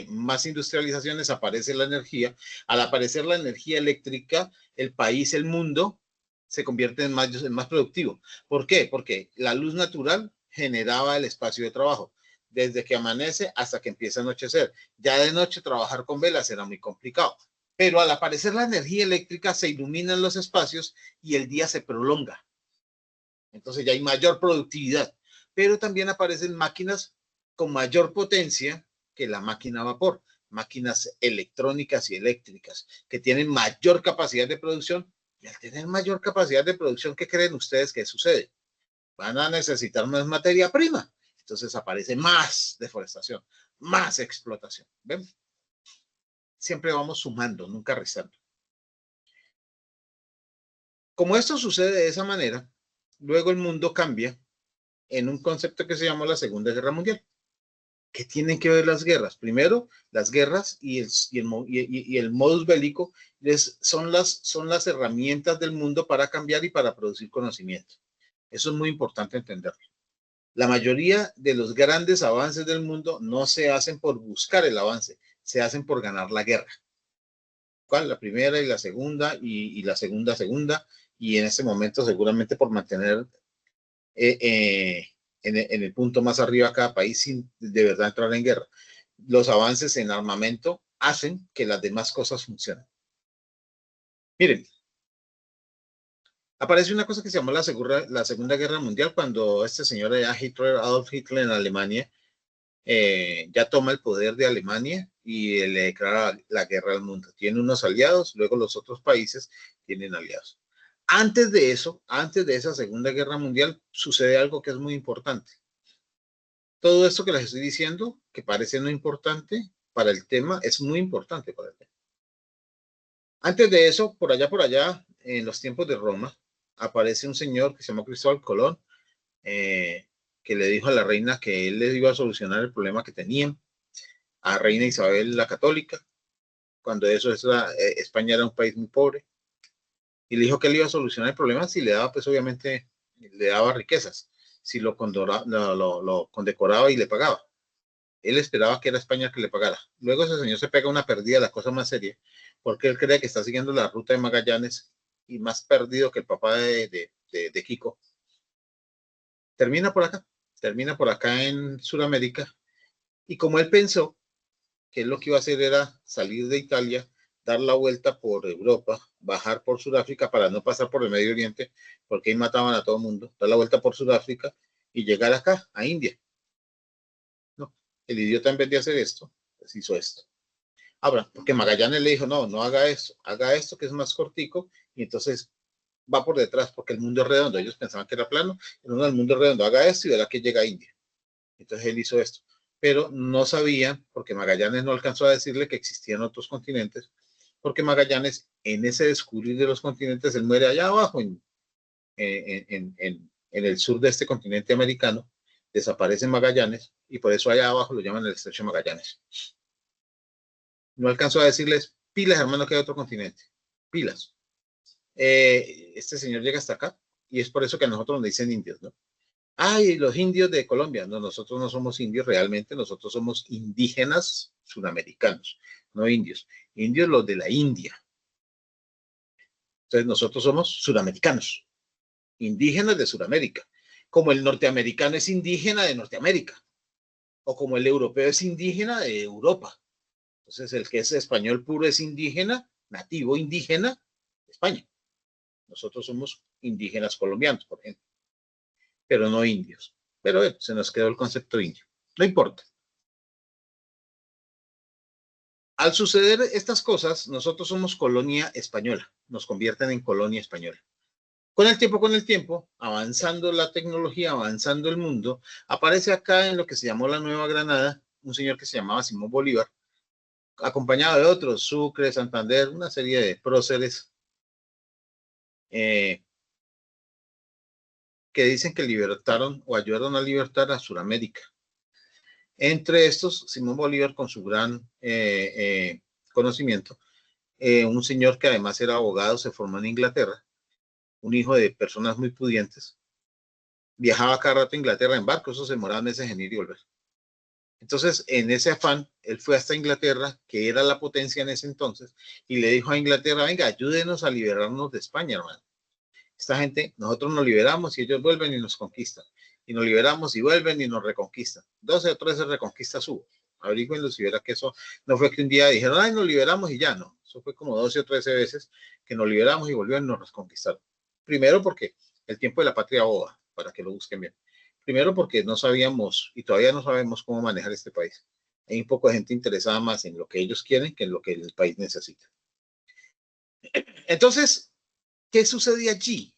más industrializaciones, aparece la energía. Al aparecer la energía eléctrica, el país, el mundo, se convierte en más productivo. ¿Por qué? Porque la luz natural generaba el espacio de trabajo. Desde que amanece hasta que empieza a anochecer. Ya de noche trabajar con velas era muy complicado. Pero al aparecer la energía eléctrica se iluminan los espacios y el día se prolonga. Entonces ya hay mayor productividad. Pero también aparecen máquinas con mayor potencia que la máquina a vapor. Máquinas electrónicas y eléctricas que tienen mayor capacidad de producción. Y al tener mayor capacidad de producción, ¿qué creen ustedes que sucede? Van a necesitar más materia prima. Entonces aparece más deforestación, más explotación. ¿Ven? Siempre vamos sumando, nunca restando. Como esto sucede de esa manera, luego el mundo cambia en un concepto que se llamó la Segunda Guerra Mundial. ¿Qué tienen que ver las guerras? Primero, las guerras y el modus bélico son las herramientas del mundo para cambiar y para producir conocimiento. Eso es muy importante entenderlo. La mayoría de los grandes avances del mundo no se hacen por buscar el avance, se hacen por ganar la guerra. ¿Cuál? La primera y la segunda y la segunda, y en este momento seguramente por mantener en el punto más arriba cada país sin de verdad entrar en guerra. Los avances en armamento hacen que las demás cosas funcionen. Miren, aparece una cosa que se llamó la Segunda Guerra Mundial cuando este señor Adolf Hitler en Alemania, ya toma el poder de Alemania y le declara la guerra al mundo. Tiene unos aliados, luego los otros países tienen aliados. Antes de eso, antes de esa Segunda Guerra Mundial, sucede algo que es muy importante. Todo esto que les estoy diciendo, que parece no importante para el tema, es muy importante para el tema. Antes de eso, por allá, en los tiempos de Roma, aparece un señor que se llama Cristóbal Colón, que le dijo a la reina que él les iba a solucionar el problema que tenían, a Reina Isabel la Católica, cuando España era un país muy pobre, y le dijo que él iba a solucionar el problema si le daba, pues obviamente, le daba riquezas, si lo condecoraba y le pagaba. Él esperaba que era España que le pagara. Luego ese señor se pega una perdida, la cosa más seria, porque él cree que está siguiendo la ruta de Magallanes y más perdido que el papá de Kiko. Termina por acá en Sudamérica, y como él pensó que lo que iba a hacer era salir de Italia, dar la vuelta por Europa, bajar por Sudáfrica para no pasar por el Medio Oriente, porque ahí mataban a todo el mundo, dar la vuelta por Sudáfrica y llegar acá, a India. No, el idiota en vez de hacer esto, pues hizo esto. Ahora, porque Magallanes le dijo, no, no haga esto que es más cortico, y entonces va por detrás, porque el mundo es redondo. Ellos pensaban que era plano, pero no, el mundo es redondo, haga esto y verá que llega a India. Entonces él hizo esto. Pero no sabían, porque Magallanes no alcanzó a decirle que existían otros continentes, porque Magallanes, en ese descubrir de los continentes, él muere allá abajo, en el sur de este continente americano, desaparece Magallanes, y por eso allá abajo lo llaman el Estrecho de Magallanes. No alcanzó a decirles, pilas, hermano, que hay otro continente. Pilas. Este señor llega hasta acá, y es por eso que a nosotros nos dicen indios, ¿no? Ay, los indios de Colombia. No, nosotros no somos indios realmente, nosotros somos indígenas sudamericanos, no indios. Indios los de la India. Entonces nosotros somos sudamericanos, indígenas de Sudamérica. Como el norteamericano es indígena de Norteamérica, o como el europeo es indígena de Europa. Entonces el que es español puro es indígena, nativo indígena de España. Nosotros somos indígenas colombianos, por ejemplo, pero no indios. Pero se nos quedó el concepto indio. No importa. Al suceder estas cosas, nosotros somos colonia española, nos convierten en colonia española. Con el tiempo, avanzando la tecnología, avanzando el mundo, aparece acá en lo que se llamó la Nueva Granada, un señor que se llamaba Simón Bolívar, acompañado de otros, Sucre, Santander, una serie de próceres que dicen que libertaron o ayudaron a libertar a Sudamérica. Entre estos, Simón Bolívar, con su gran conocimiento, un señor que además era abogado, se formó en Inglaterra, un hijo de personas muy pudientes, viajaba cada rato a Inglaterra en barco, eso se demoraba meses en ir y volver. Entonces, en ese afán, él fue hasta Inglaterra, que era la potencia en ese entonces, y le dijo a Inglaterra, venga, ayúdenos a liberarnos de España, hermano. Esta gente, nosotros nos liberamos y ellos vuelven y nos conquistan. Y nos liberamos y vuelven y nos reconquistan. 12 o 13 reconquistas hubo. Averigüenlo si verá que eso no fue que un día dijeron, ay, nos liberamos y ya no. Eso fue como 12 o 13 veces que nos liberamos y volvieron y nos reconquistaron. Primero porque el tiempo de la patria boba, para que lo busquen bien. Primero porque no sabíamos y todavía no sabemos cómo manejar este país. Hay un poco de gente interesada más en lo que ellos quieren que en lo que el país necesita. Entonces, ¿qué sucede allí?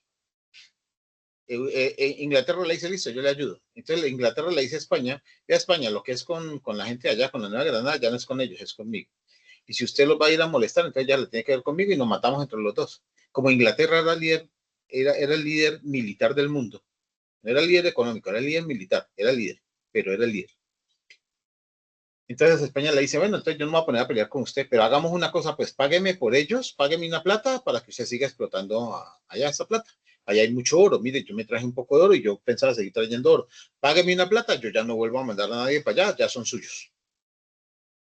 Inglaterra le dice, listo, yo le ayudo. Entonces Inglaterra le dice a España, ve a España, lo que es con la gente de allá, con la Nueva Granada, ya no es con ellos, es conmigo. Y si usted los va a ir a molestar, entonces ya le tiene que ver conmigo y nos matamos entre los dos. Como Inglaterra era el líder militar del mundo, no era el líder económico, era el líder militar, era el líder, pero era el líder. Entonces España le dice, bueno, entonces yo no me voy a poner a pelear con usted, pero hagamos una cosa, pues págueme por ellos, págueme una plata para que usted siga explotando allá esa plata. Allá hay mucho oro, mire, yo me traje un poco de oro y yo pensaba seguir trayendo oro. Págueme una plata, yo ya no vuelvo a mandar a nadie para allá, ya son suyos.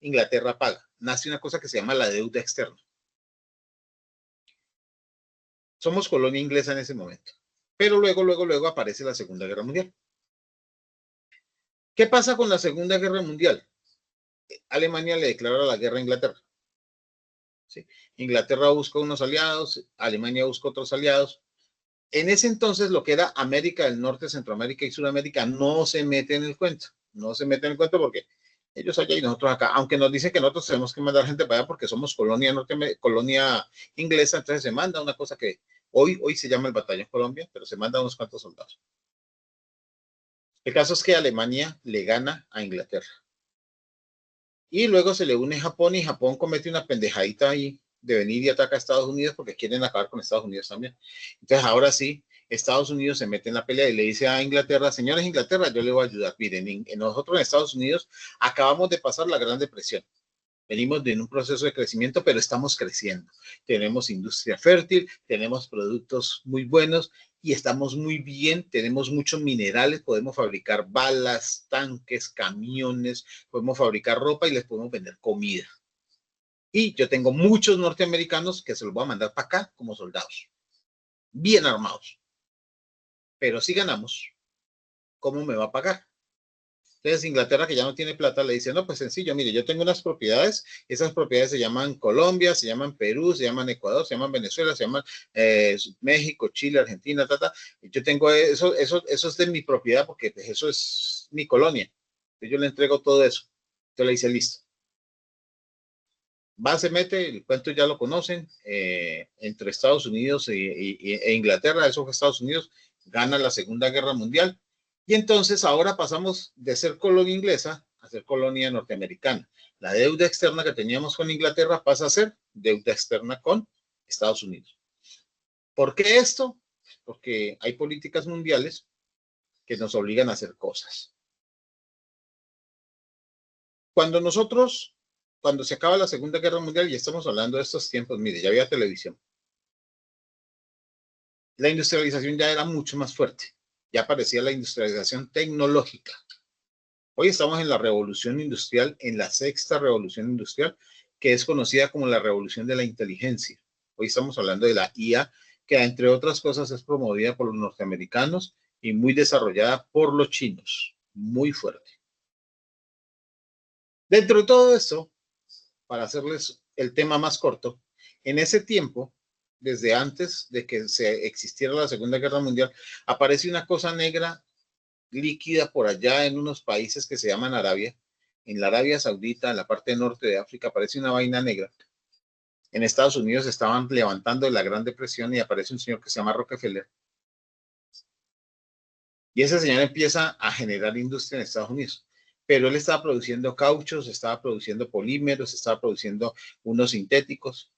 Inglaterra paga. Nace una cosa que se llama la deuda externa. Somos colonia inglesa en ese momento. Pero luego aparece la Segunda Guerra Mundial. ¿Qué pasa con la Segunda Guerra Mundial? Alemania le declara la guerra a Inglaterra. ¿Sí? Inglaterra busca unos aliados, Alemania busca otros aliados. En ese entonces lo que era América del Norte, Centroamérica y Sudamérica no se mete en el cuento. No se mete en el cuento porque ellos allá y nosotros acá. Aunque nos dicen que nosotros tenemos que mandar gente para allá porque somos colonia inglesa, entonces se manda una cosa que hoy se llama el Batallón Colombia, pero se manda unos cuantos soldados. El caso es que Alemania le gana a Inglaterra. Y luego se le une Japón y Japón comete una pendejadita ahí de venir y ataca a Estados Unidos porque quieren acabar con Estados Unidos también. Entonces ahora sí, Estados Unidos se mete en la pelea y le dice a Inglaterra, señores Inglaterra, yo le voy a ayudar. Miren, nosotros en Estados Unidos acabamos de pasar la Gran Depresión. Venimos de un proceso de crecimiento, pero estamos creciendo. Tenemos industria fértil, tenemos productos muy buenos y estamos muy bien. Tenemos muchos minerales, podemos fabricar balas, tanques, camiones, podemos fabricar ropa y les podemos vender comida. Y yo tengo muchos norteamericanos que se los voy a mandar para acá como soldados, bien armados. Pero si ganamos, ¿cómo me va a pagar? Entonces Inglaterra, que ya no tiene plata, le dice, no, pues sencillo, mire, yo tengo unas propiedades, esas propiedades se llaman Colombia, se llaman Perú, se llaman Ecuador, se llaman Venezuela, se llaman México, Chile, Argentina, yo tengo eso es de mi propiedad porque pues, eso es mi colonia. Entonces yo le entrego todo eso. Entonces le dice, listo. va, se mete, el cuento ya lo conocen, entre Estados Unidos e Inglaterra, eso fue Estados Unidos, gana la Segunda Guerra Mundial, y entonces ahora pasamos de ser colonia inglesa a ser colonia norteamericana. La deuda externa que teníamos con Inglaterra pasa a ser deuda externa con Estados Unidos. ¿Por qué esto? Porque hay políticas mundiales que nos obligan a hacer cosas. Cuando se acaba la Segunda Guerra Mundial, y estamos hablando de estos tiempos, mire, ya había televisión. La industrialización ya era mucho más fuerte. Ya aparecía la industrialización tecnológica. Hoy estamos en la revolución industrial, en la sexta revolución industrial, que es conocida como la revolución de la inteligencia. Hoy estamos hablando de la IA, que entre otras cosas es promovida por los norteamericanos y muy desarrollada por los chinos. Muy fuerte. Dentro de todo esto, para hacerles el tema más corto, en ese tiempo, desde antes de que se existiera la Segunda Guerra Mundial, aparece una cosa negra líquida por allá en unos países que se llaman Arabia. En la Arabia Saudita, en la parte norte de África, aparece una vaina negra. En Estados Unidos estaban levantando la Gran Depresión y aparece un señor que se llama Rockefeller. Y ese señor empieza a generar industria en Estados Unidos. Pero él estaba produciendo cauchos, estaba produciendo polímeros, estaba produciendo unos sintéticos.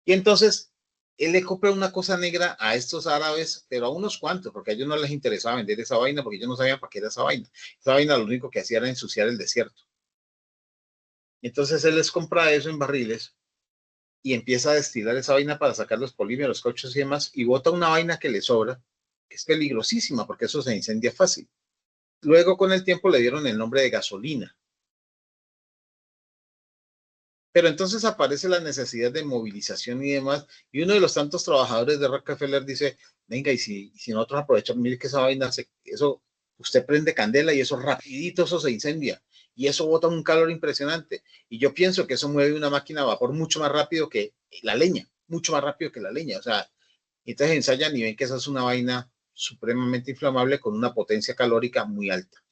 Y entonces él le compra una cosa negra a estos árabes, pero a unos cuantos, porque a ellos no les interesaba vender esa vaina, porque ellos no sabían para qué era esa vaina. Esa vaina lo único que hacía era ensuciar el desierto. Entonces él les compra eso en barriles y empieza a destilar esa vaina para sacar los polímeros, cauchos y demás, y bota una vaina que le sobra, que es peligrosísima, porque eso se incendia fácil. Luego, con el tiempo, le dieron el nombre de gasolina. Pero entonces aparece la necesidad de movilización y demás, y uno de los tantos trabajadores de Rockefeller dice, venga, y si nosotros aprovechamos, mire que esa vaina, eso, usted prende candela y eso rapidito, eso se incendia, y eso bota un calor impresionante, y yo pienso que eso mueve una máquina a vapor mucho más rápido que la leña, mucho más rápido que la leña, o sea, entonces ensayan y ven que esa es una vaina supremamente inflamable con una potencia calórica muy alta.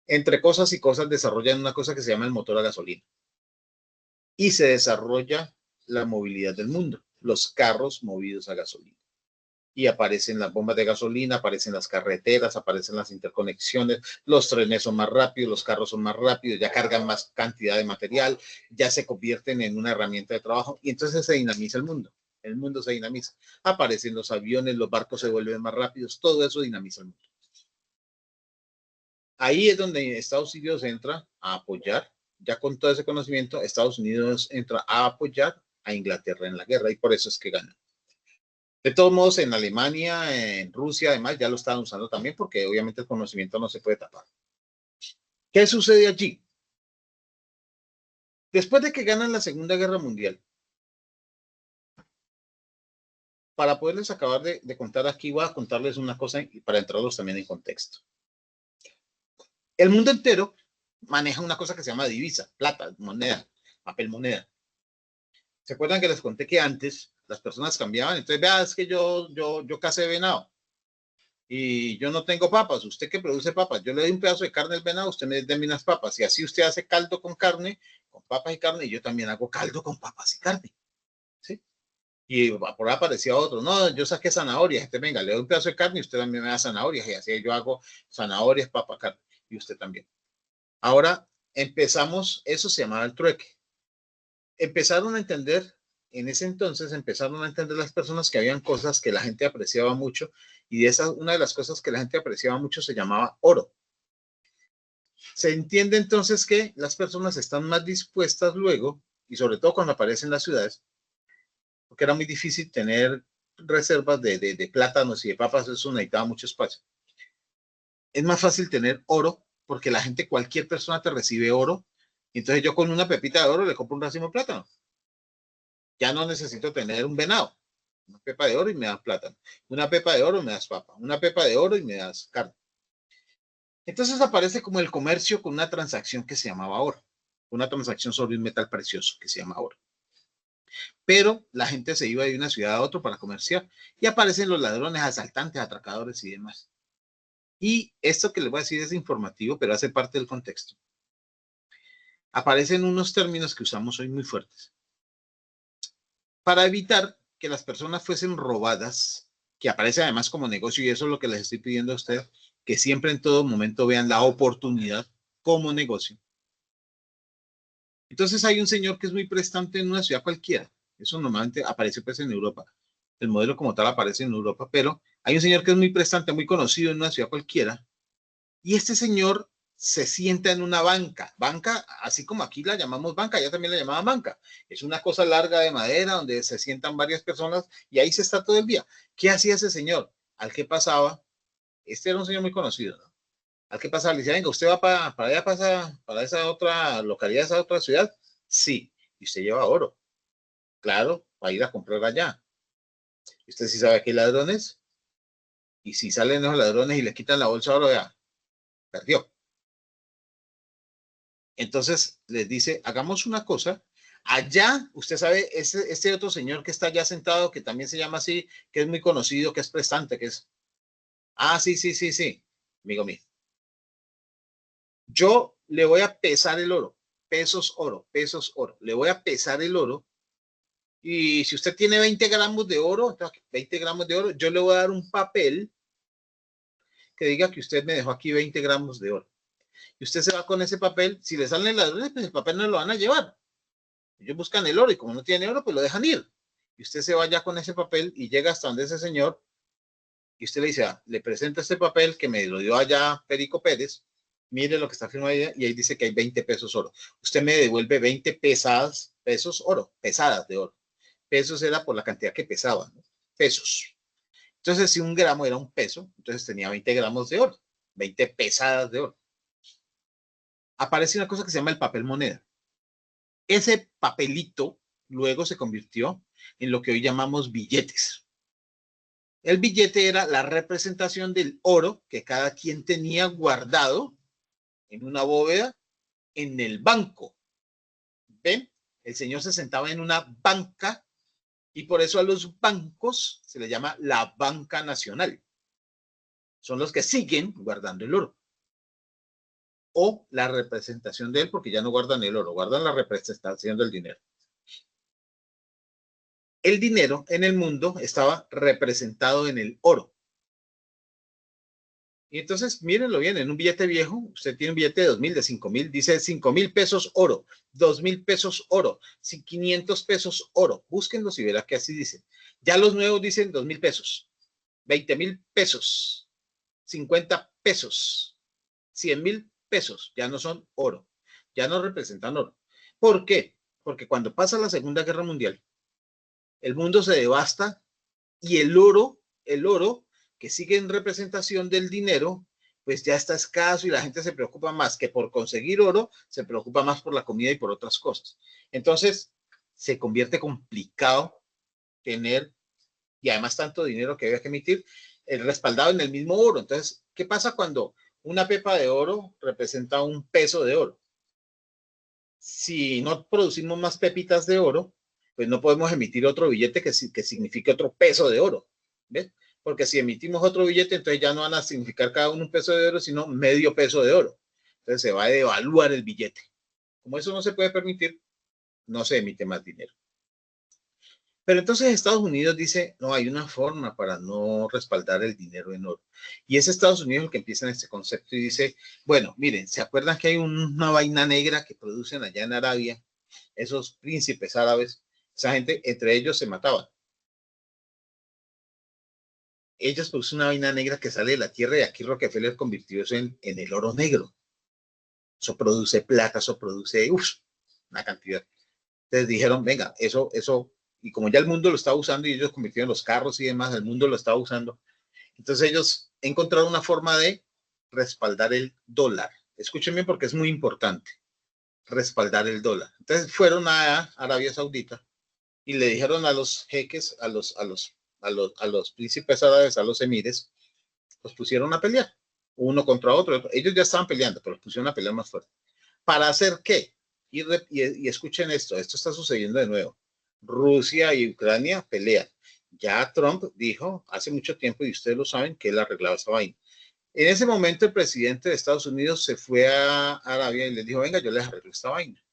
Entre cosas y cosas desarrollan una cosa que se llama el motor a gasolina. Y se desarrolla la movilidad del mundo, los carros movidos a gasolina. Y aparecen las bombas de gasolina, aparecen las carreteras, aparecen las interconexiones, los trenes son más rápidos, los carros son más rápidos, ya cargan más cantidad de material, ya se convierten en una herramienta de trabajo y entonces se dinamiza el mundo se dinamiza. Aparecen los aviones, los barcos se vuelven más rápidos, todo eso dinamiza el mundo. Ahí es donde Estados Unidos entra a apoyar, ya con todo ese conocimiento, Estados Unidos entra a apoyar a Inglaterra en la guerra y por eso es que gana. De todos modos, en Alemania, en Rusia, además, ya lo estaban usando también porque obviamente el conocimiento no se puede tapar. ¿Qué sucede allí? Después de que ganan la Segunda Guerra Mundial, para poderles acabar de contar aquí, voy a contarles una cosa y para entrarlos también en contexto. El mundo entero maneja una cosa que se llama divisa, plata, moneda, papel moneda. ¿Se acuerdan que les conté que antes las personas cambiaban? Entonces, vea, es que yo casé venado y yo no tengo papas. Usted que produce papas, yo le doy un pedazo de carne al venado, usted me da unas papas. Y así usted hace caldo con carne, con papas y carne, y yo también hago caldo con papas y carne. ¿Sí? Y por ahí aparecía otro, no, yo saqué zanahorias, este, venga, le doy un pedazo de carne y usted también me da zanahorias, y así yo hago zanahorias, papa, carne, y usted también. Ahora empezamos, eso se llamaba el trueque. Empezaron a entender, en ese entonces empezaron a entender las personas que habían cosas que la gente apreciaba mucho, y de esas, una de las cosas que la gente apreciaba mucho se llamaba oro. Se entiende entonces que las personas están más dispuestas luego, y sobre todo cuando aparecen las ciudades, porque era muy difícil tener reservas de plátanos y de papas, eso necesitaba mucho espacio. Es más fácil tener oro, porque la gente, cualquier persona te recibe oro, y entonces yo con una pepita de oro le compro un racimo de plátano. Ya no necesito tener un venado. Una pepa de oro y me das plátano. Una pepa de oro y me das papa. Una pepa de oro y me das carne. Entonces aparece como el comercio con una transacción que se llamaba oro. Una transacción sobre un metal precioso que se llama oro. Pero la gente se iba de una ciudad a otra para comerciar y aparecen los ladrones, asaltantes, atracadores y demás. Y esto que les voy a decir es informativo, pero hace parte del contexto. aparecen unos términos que usamos hoy muy fuertes. Para evitar que las personas fuesen robadas, que aparece además como negocio, y eso es lo que les estoy pidiendo a ustedes, que siempre en todo momento vean la oportunidad como negocio. Entonces hay un señor que es muy prestante en una ciudad cualquiera. Eso normalmente aparece pues en Europa. El modelo como tal aparece en Europa, pero hay un señor que es muy prestante, muy conocido en una ciudad cualquiera, y este señor se sienta en una banca. Banca, así como aquí la llamamos banca, allá también la llamaban banca. Es una cosa larga de madera donde se sientan varias personas y ahí se está todo el día. ¿Qué hacía ese señor? Al que pasaba, este era un señor muy conocido, ¿no? Al que pasaba le decía, venga, ¿usted va para allá, para esa otra localidad, esa otra ciudad? Sí. ¿Y usted lleva oro? Claro, va a ir a comprar allá. ¿Y usted sí sabe que hay ladrones? Y si salen los ladrones y le quitan la bolsa de oro, ya, perdió. Entonces les dice, hagamos una cosa. Allá, usted sabe, este otro señor que está allá sentado, que también se llama así, que es muy conocido, que es prestante, que es... Ah, sí, sí, sí, sí, amigo mío. Yo le voy a pesar el oro, pesos oro, pesos oro. Le voy a pesar el oro. Y si usted tiene 20 gramos de oro, 20 gramos de oro, yo le voy a dar un papel que diga que usted me dejó aquí 20 gramos de oro. Y usted se va con ese papel. Si le salen ladrones, pues el papel no lo van a llevar. Ellos buscan el oro y como no tiene oro, pues lo dejan ir. Y usted se va ya con ese papel y llega hasta donde ese señor y usted le dice, le presenta este papel que me lo dio allá Perico Pérez, mire lo que está firmado ahí y ahí dice que hay 20 pesos oro. Usted me devuelve 20 pesos oro, pesadas de oro. Pesos era por la cantidad que pesaba, ¿no? Pesos. Entonces, si un gramo era un peso, entonces tenía 20 gramos de oro, 20 pesadas de oro. Aparece una cosa que se llama el papel moneda. Ese papelito luego se convirtió en lo que hoy llamamos billetes. El billete era la representación del oro que cada quien tenía guardado en una bóveda en el banco. ¿Ven? El señor se sentaba en una banca y por eso a los bancos se le llama la banca nacional. Son los que siguen guardando el oro. O la representación de él, porque ya no guardan el oro, guardan la representación del dinero. El dinero en el mundo estaba representado en el oro. Y entonces, mírenlo bien, en un billete viejo, usted tiene un billete de 2,000, de 5,000, dice 5,000 pesos oro, 2,000 pesos oro, 500 pesos oro. Búsquenlos y verá que así dicen. Ya los nuevos dicen 2,000 pesos, 20,000 pesos, 50 pesos, 100,000 pesos. Ya no son oro, ya no representan oro. ¿Por qué? Porque cuando pasa la Segunda Guerra Mundial, el mundo se devasta y el oro que sigue en representación del dinero, pues ya está escaso y la gente se preocupa más que por conseguir oro, se preocupa más por la comida y por otras cosas. Entonces, se convierte complicado tener, y además tanto dinero que había que emitir, el respaldado en el mismo oro. Entonces, ¿qué pasa cuando una pepa de oro representa un peso de oro? Si no producimos más pepitas de oro, pues no podemos emitir otro billete que signifique otro peso de oro. ¿Ves? Porque si emitimos otro billete, entonces ya no van a significar cada uno un peso de oro, sino medio peso de oro. Entonces se va a devaluar el billete. Como eso no se puede permitir, no se emite más dinero. Pero entonces Estados Unidos dice, no, hay una forma para no respaldar el dinero en oro. Y es Estados Unidos el que empieza en este concepto y dice, bueno, miren, ¿se acuerdan que hay una vaina negra que producen allá en Arabia? Esos príncipes árabes, esa gente, entre ellos se mataban. Ellos producen una vaina negra que sale de la tierra y aquí Rockefeller convirtió eso en el oro negro. Eso produce plata, eso produce una cantidad. Entonces dijeron, venga, eso, y como ya el mundo lo estaba usando y ellos convirtieron los carros y demás, el mundo lo estaba usando. Entonces ellos encontraron una forma de respaldar el dólar. Escuchen bien porque es muy importante respaldar el dólar. Entonces fueron a Arabia Saudita y le dijeron a los jeques, a los príncipes árabes, a los emires, los pusieron a pelear, uno contra otro. Ellos ya estaban peleando, pero los pusieron a pelear más fuerte. ¿Para hacer qué? Y escuchen esto está sucediendo de nuevo. Rusia y Ucrania pelean. Ya Trump dijo hace mucho tiempo, y ustedes lo saben, que él arreglaba esa vaina. En ese momento el presidente de Estados Unidos se fue a Arabia y les dijo, venga, yo les arreglo esta vaina.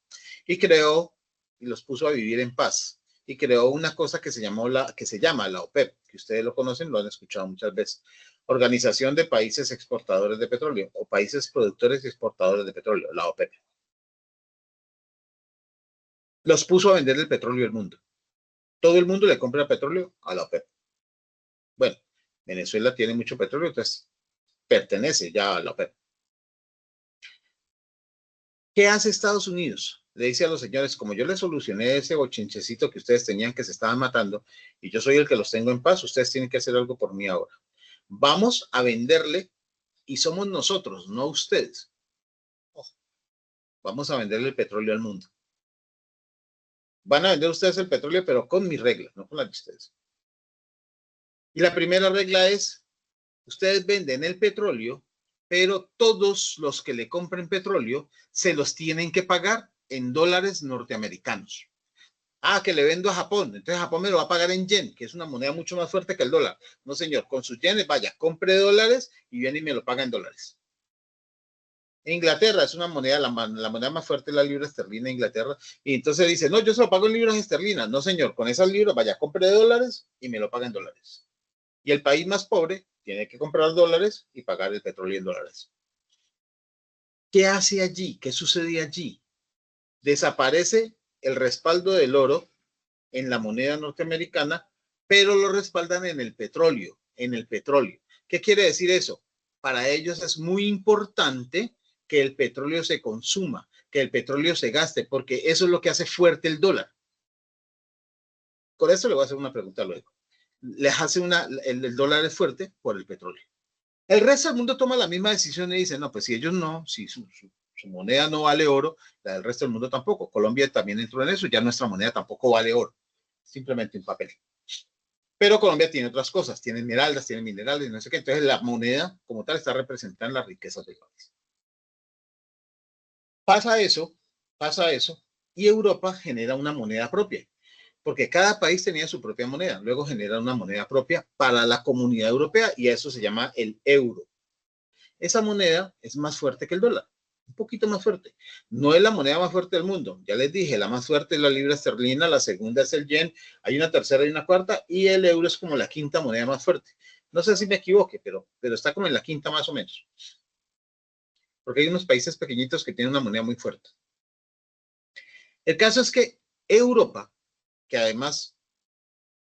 Y creó, y los puso a vivir en paz. Y creó una cosa que se llama la OPEP, que ustedes lo conocen, lo han escuchado muchas veces. Organización de Países Exportadores de Petróleo, o Países Productores y Exportadores de Petróleo, la OPEP. Los puso a vender el petróleo del mundo. Todo el mundo le compra petróleo a la OPEP. Bueno, Venezuela tiene mucho petróleo, entonces pertenece ya a la OPEP. ¿Qué hace Estados Unidos? Le dice a los señores, como yo les solucioné ese bochinchecito que ustedes tenían que se estaban matando y yo soy el que los tengo en paz, ustedes tienen que hacer algo por mí ahora. Vamos a venderle y somos nosotros, no ustedes. Vamos a venderle el petróleo al mundo. Van a vender ustedes el petróleo, pero con mis reglas, no con las de ustedes. Y la primera regla es, ustedes venden el petróleo, pero todos los que le compren petróleo se los tienen que pagar en dólares norteamericanos. Ah, que le vendo a Japón, entonces Japón me lo va a pagar en yen, que es una moneda mucho más fuerte que el dólar. No, señor, con sus yenes, vaya, compre dólares y viene y me lo paga en dólares. Inglaterra es una moneda, la moneda más fuerte es la libra esterlina de Inglaterra, y entonces dice, no, yo se lo pago en libras esterlinas. No, señor, con esas libras, vaya, compre dólares y me lo paga en dólares. Y el país más pobre tiene que comprar dólares y pagar el petróleo en dólares. ¿Qué hace allí? ¿Qué sucede allí? Desaparece el respaldo del oro en la moneda norteamericana, pero lo respaldan en el petróleo, ¿Qué quiere decir eso? Para ellos es muy importante que el petróleo se consuma, que el petróleo se gaste, porque eso es lo que hace fuerte el dólar. Con eso le voy a hacer una pregunta luego. Les hace el dólar es fuerte por el petróleo. El resto del mundo toma la misma decisión y dice, no, pues si ellos no, si su moneda no vale oro, la del resto del mundo tampoco. Colombia también entró en eso, ya nuestra moneda tampoco vale oro, simplemente un papel. Pero Colombia tiene otras cosas, tiene esmeraldas, tiene minerales, no sé qué. Entonces la moneda como tal está representada en las riquezas del país. Pasa eso, y Europa genera una moneda propia, porque cada país tenía su propia moneda. Luego genera una moneda propia para la comunidad europea y eso se llama el euro. Esa moneda es más fuerte que el dólar, un poquito más fuerte. No es la moneda más fuerte del mundo. Ya les dije, la más fuerte es la libra esterlina, la segunda es el yen, hay una tercera y una cuarta, y el euro es como la quinta moneda más fuerte. No sé si me equivoque, pero está como en la quinta más o menos. Porque hay unos países pequeñitos que tienen una moneda muy fuerte. El caso es que Europa, que además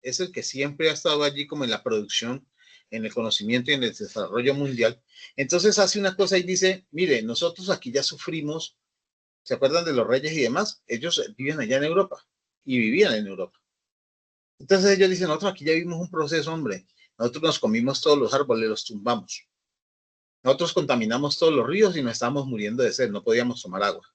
es el que siempre ha estado allí como en la producción, en el conocimiento y en el desarrollo mundial, entonces hace una cosa y dice, mire, nosotros aquí ya sufrimos, ¿se acuerdan de los reyes y demás? Ellos viven allá en Europa y vivían en Europa. Entonces ellos dicen, nosotros aquí ya vivimos un proceso, hombre, nosotros nos comimos todos los árboles, los tumbamos. Nosotros contaminamos todos los ríos y nos estábamos muriendo de sed, no podíamos tomar agua.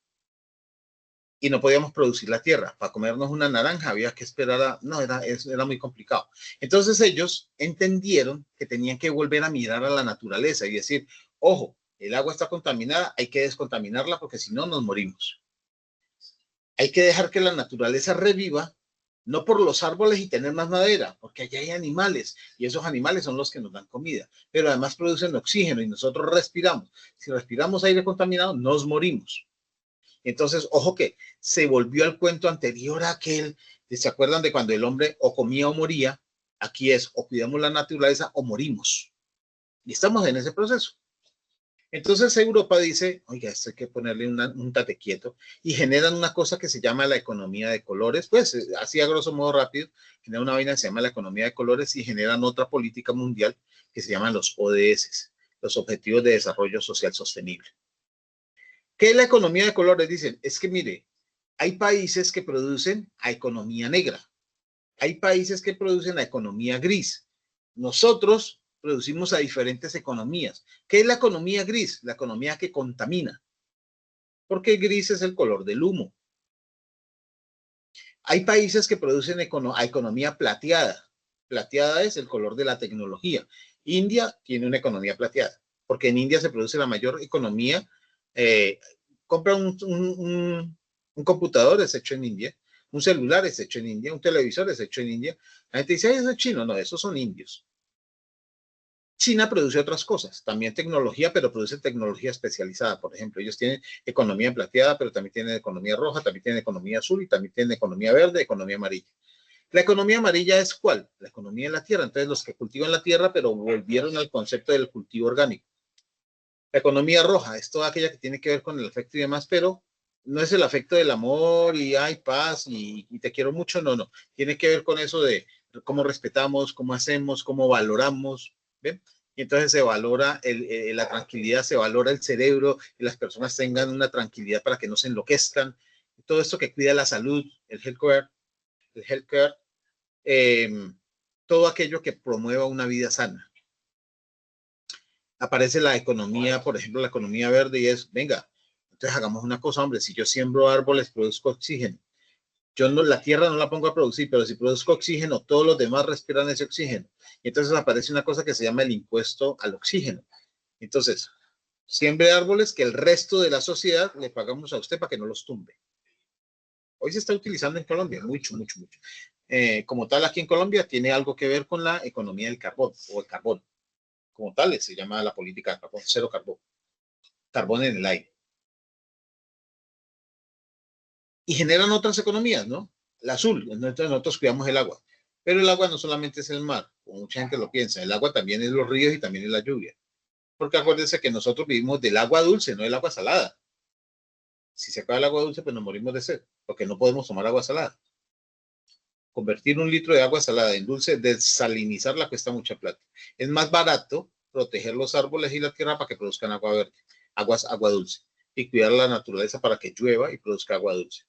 Y no podíamos producir la tierra. Para comernos una naranja había que esperar era muy complicado. Entonces ellos entendieron que tenían que volver a mirar a la naturaleza y decir, ojo, el agua está contaminada, hay que descontaminarla porque si no nos morimos. Hay que dejar que la naturaleza reviva, no por los árboles y tener más madera, porque allá hay animales y esos animales son los que nos dan comida, pero además producen oxígeno y nosotros respiramos. Si respiramos aire contaminado, nos morimos. Entonces, ojo que se volvió al cuento anterior a aquel, ¿se acuerdan de cuando el hombre o comía o moría? Aquí es, o cuidamos la naturaleza o morimos. Y estamos en ese proceso. Entonces Europa dice, oiga, esto hay que ponerle un tate quieto, y generan una cosa que se llama la economía de colores, pues así a grosso modo rápido, generan una vaina que se llama la economía de colores y generan otra política mundial que se llaman los ODS, los Objetivos de Desarrollo Social Sostenible. ¿Qué es la economía de colores? Dicen, es que mire, hay países que producen a economía negra, hay países que producen a economía gris. Nosotros producimos a diferentes economías. ¿Qué es la economía gris? La economía que contamina, porque el gris es el color del humo. Hay países que producen a economía plateada. Plateada es el color de la tecnología. India tiene una economía plateada, porque en India se produce la mayor economía. Compra un computador, es hecho en India, un celular es hecho en India, un televisor es hecho en India. La gente dice, ay, eso es chino. No, esos son indios. China produce otras cosas, también tecnología, pero produce tecnología especializada. Por ejemplo, ellos tienen economía plateada, pero también tienen economía roja, también tienen economía azul y también tienen economía verde, economía amarilla. La economía amarilla es ¿cuál? La economía de la tierra. Entonces, los que cultivan la tierra, pero volvieron al concepto del cultivo orgánico. La economía roja es toda aquella que tiene que ver con el afecto y demás, pero no es el afecto del amor y hay paz y te quiero mucho, no, no. Tiene que ver con eso de cómo respetamos, cómo hacemos, cómo valoramos, ¿ven? Y entonces se valora la tranquilidad, se valora el cerebro, y las personas tengan una tranquilidad para que no se enloquezcan. Todo esto que cuida la salud, el healthcare, eh, todo aquello que promueva una vida sana. Aparece la economía, por ejemplo, la economía verde y es, venga, entonces hagamos una cosa, hombre, si yo siembro árboles, produzco oxígeno. Yo no, la tierra no la pongo a producir, pero si produzco oxígeno, todos los demás respiran ese oxígeno. Y entonces aparece una cosa que se llama el impuesto al oxígeno. Entonces, siembre árboles que el resto de la sociedad le pagamos a usted para que no los tumbe. Hoy se está utilizando en Colombia, mucho, mucho, mucho. Como tal, aquí en Colombia tiene algo que ver con la economía del carbón o el carbón. Como tal, se llama la política de carbón, cero carbón. Carbón en el aire. Y generan otras economías, ¿no? La azul, entonces nosotros cuidamos el agua. Pero el agua no solamente es el mar, como mucha gente lo piensa, el agua también es los ríos y también es la lluvia. Porque acuérdense que nosotros vivimos del agua dulce, no del agua salada. Si se acaba el agua dulce, pues nos morimos de sed, porque no podemos tomar agua salada. Convertir un litro de agua salada en dulce, desalinizarla cuesta mucha plata. Es más barato proteger los árboles y la tierra para que produzcan agua verde, agua dulce, y cuidar la naturaleza para que llueva y produzca agua dulce.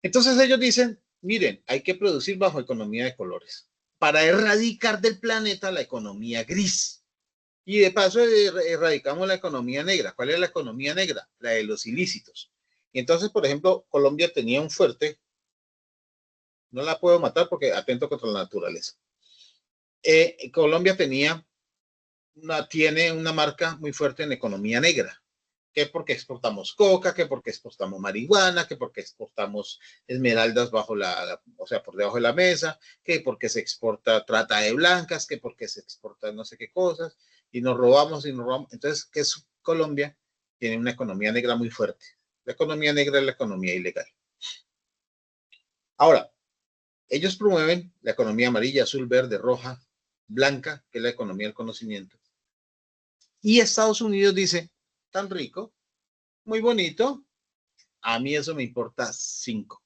Entonces ellos dicen, miren, hay que producir bajo economía de colores para erradicar del planeta la economía gris. Y de paso erradicamos la economía negra. ¿Cuál es la economía negra? La de los ilícitos. Y entonces, por ejemplo, Colombia tenía un fuerte, no la puedo matar porque atento contra la naturaleza. Colombia tiene una marca muy fuerte en economía negra. Que porque exportamos coca, que porque exportamos marihuana, que porque exportamos esmeraldas o sea, por debajo de la mesa, que porque se exporta trata de blancas, que porque se exporta no sé qué cosas, y nos robamos. Entonces, ¿qué es Colombia? Tiene una economía negra muy fuerte. La economía negra es la economía ilegal. Ahora, ellos promueven la economía amarilla, azul, verde, roja, blanca, que es la economía del conocimiento. Y Estados Unidos dice, tan rico, muy bonito, a mí eso me importa 5.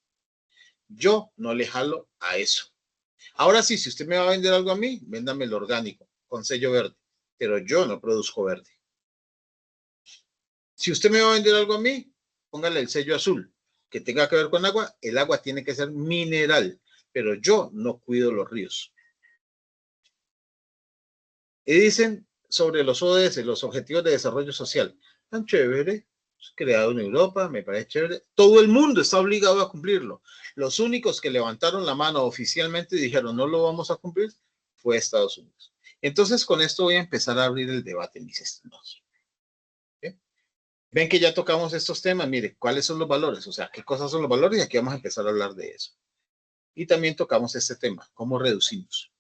Yo no le jalo a eso. Ahora sí, si usted me va a vender algo a mí, véndame el orgánico, con sello verde, pero yo no produzco verde. Si usted me va a vender algo a mí, póngale el sello azul, que tenga que ver con agua. El agua tiene que ser mineral, pero yo no cuido los ríos. Y dicen sobre los ODS, los Objetivos de Desarrollo Social, tan chévere, creado en Europa, me parece chévere. Todo el mundo está obligado a cumplirlo. Los únicos que levantaron la mano oficialmente y dijeron no lo vamos a cumplir fue Estados Unidos. Entonces, con esto voy a empezar a abrir el debate, mis estimados. ¿Sí? Ven que ya tocamos estos temas. Mire, ¿cuáles son los valores? O sea, ¿qué cosas son los valores? Y aquí vamos a empezar a hablar de eso. Y también tocamos este tema, ¿cómo reducimos?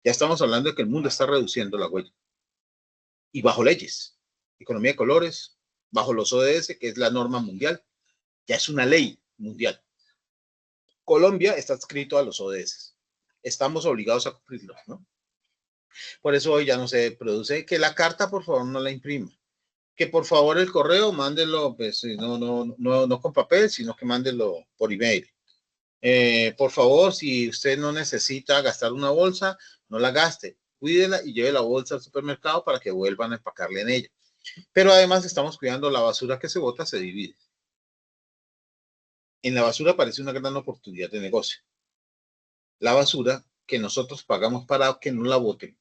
Ya estamos hablando de que el mundo está reduciendo la huella. Y bajo leyes. Economía de colores, bajo los ODS, que es la norma mundial. Ya es una ley mundial. Colombia está adscrito a los ODS. Estamos obligados a cumplirlos, ¿no? Por eso hoy ya no se produce. Que la carta, por favor, no la imprima. Que por favor el correo, mándelo, pues no con papel, sino que mándelo por email. Por favor, si usted no necesita gastar una bolsa, no la gaste. Cuídela y lleve la bolsa al supermercado para que vuelvan a empacarle en ella. Pero además estamos cuidando la basura que se bota, se divide. En la basura aparece una gran oportunidad de negocio. La basura que nosotros pagamos para que no la boten.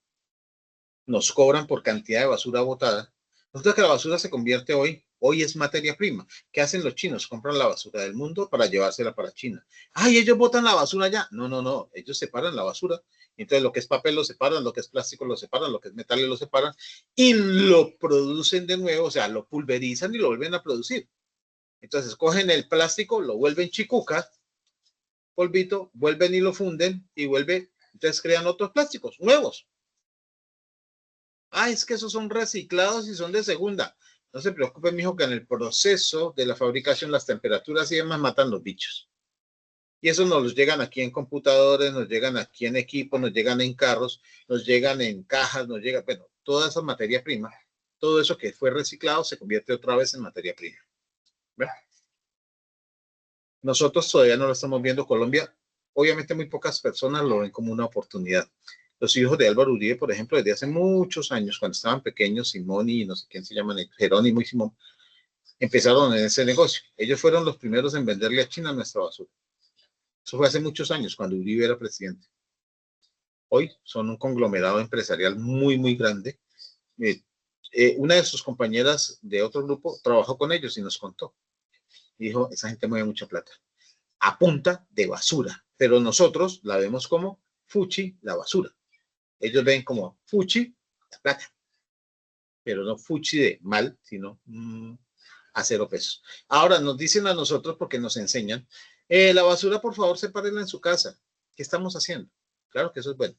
Nos cobran por cantidad de basura botada. Nosotros que la basura se convierte hoy es materia prima. ¿Qué hacen los chinos? Compran la basura del mundo para llevársela para China. ¡Ay, ellos botan la basura ya! No. Ellos separan la basura. Entonces lo que es papel lo separan, lo que es plástico lo separan, lo que es metal lo separan y lo producen de nuevo, o sea, lo pulverizan y lo vuelven a producir. Entonces cogen el plástico, lo vuelven chicuca, polvito, vuelven y lo funden y entonces crean otros plásticos nuevos. Ah, es que esos son reciclados y son de segunda. No se preocupe, mijo, que en el proceso de la fabricación las temperaturas y demás matan los bichos. Y eso nos los llegan aquí en computadores, nos llegan aquí en equipos, nos llegan en carros, nos llegan en cajas, nos llega, bueno, toda esa materia prima, todo eso que fue reciclado se convierte otra vez en materia prima. ¿Ve? Nosotros todavía no lo estamos viendo. Colombia, obviamente muy pocas personas lo ven como una oportunidad. Los hijos de Álvaro Uribe, por ejemplo, desde hace muchos años, cuando estaban pequeños, Simón y no sé quién se llaman, Jerónimo y Simón, empezaron en ese negocio. Ellos fueron los primeros en venderle a China nuestra basura. Eso fue hace muchos años, cuando Uribe era presidente. Hoy son un conglomerado empresarial muy, muy grande. Una de sus compañeras de otro grupo trabajó con ellos y nos contó. Dijo, esa gente mueve mucha plata. A punta de basura. Pero nosotros la vemos como fuchi, la basura. Ellos ven como fuchi, la plata. Pero no fuchi de mal, sino a 0 pesos. Ahora nos dicen a nosotros, porque nos enseñan, la basura, por favor, sepárenla en su casa. ¿Qué estamos haciendo? Claro que eso es bueno.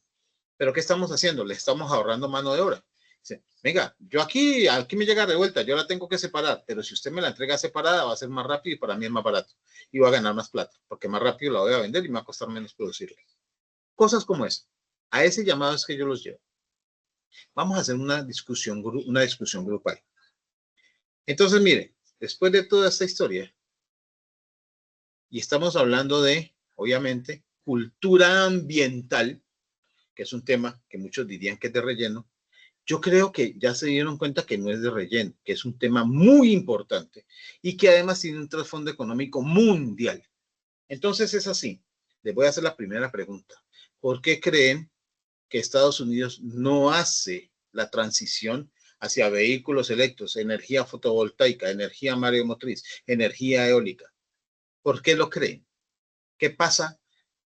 Pero ¿qué estamos haciendo? Le estamos ahorrando mano de obra. Dice, venga, yo aquí me llega revuelta, yo la tengo que separar, pero si usted me la entrega separada va a ser más rápido y para mí es más barato. Y va a ganar más plata, porque más rápido la voy a vender y me va a costar menos producirla. Cosas como esa. A ese llamado es que yo los llevo. Vamos a hacer una discusión grupal. Entonces, mire, después de toda esta historia, y estamos hablando de, obviamente, cultura ambiental, que es un tema que muchos dirían que es de relleno, yo creo que ya se dieron cuenta que no es de relleno, que es un tema muy importante y que además tiene un trasfondo económico mundial. Entonces es así. Les voy a hacer la primera pregunta. ¿Por qué creen que Estados Unidos no hace la transición hacia vehículos eléctricos, energía fotovoltaica, energía mareomotriz, energía eólica? ¿Por qué lo creen? ¿Qué pasa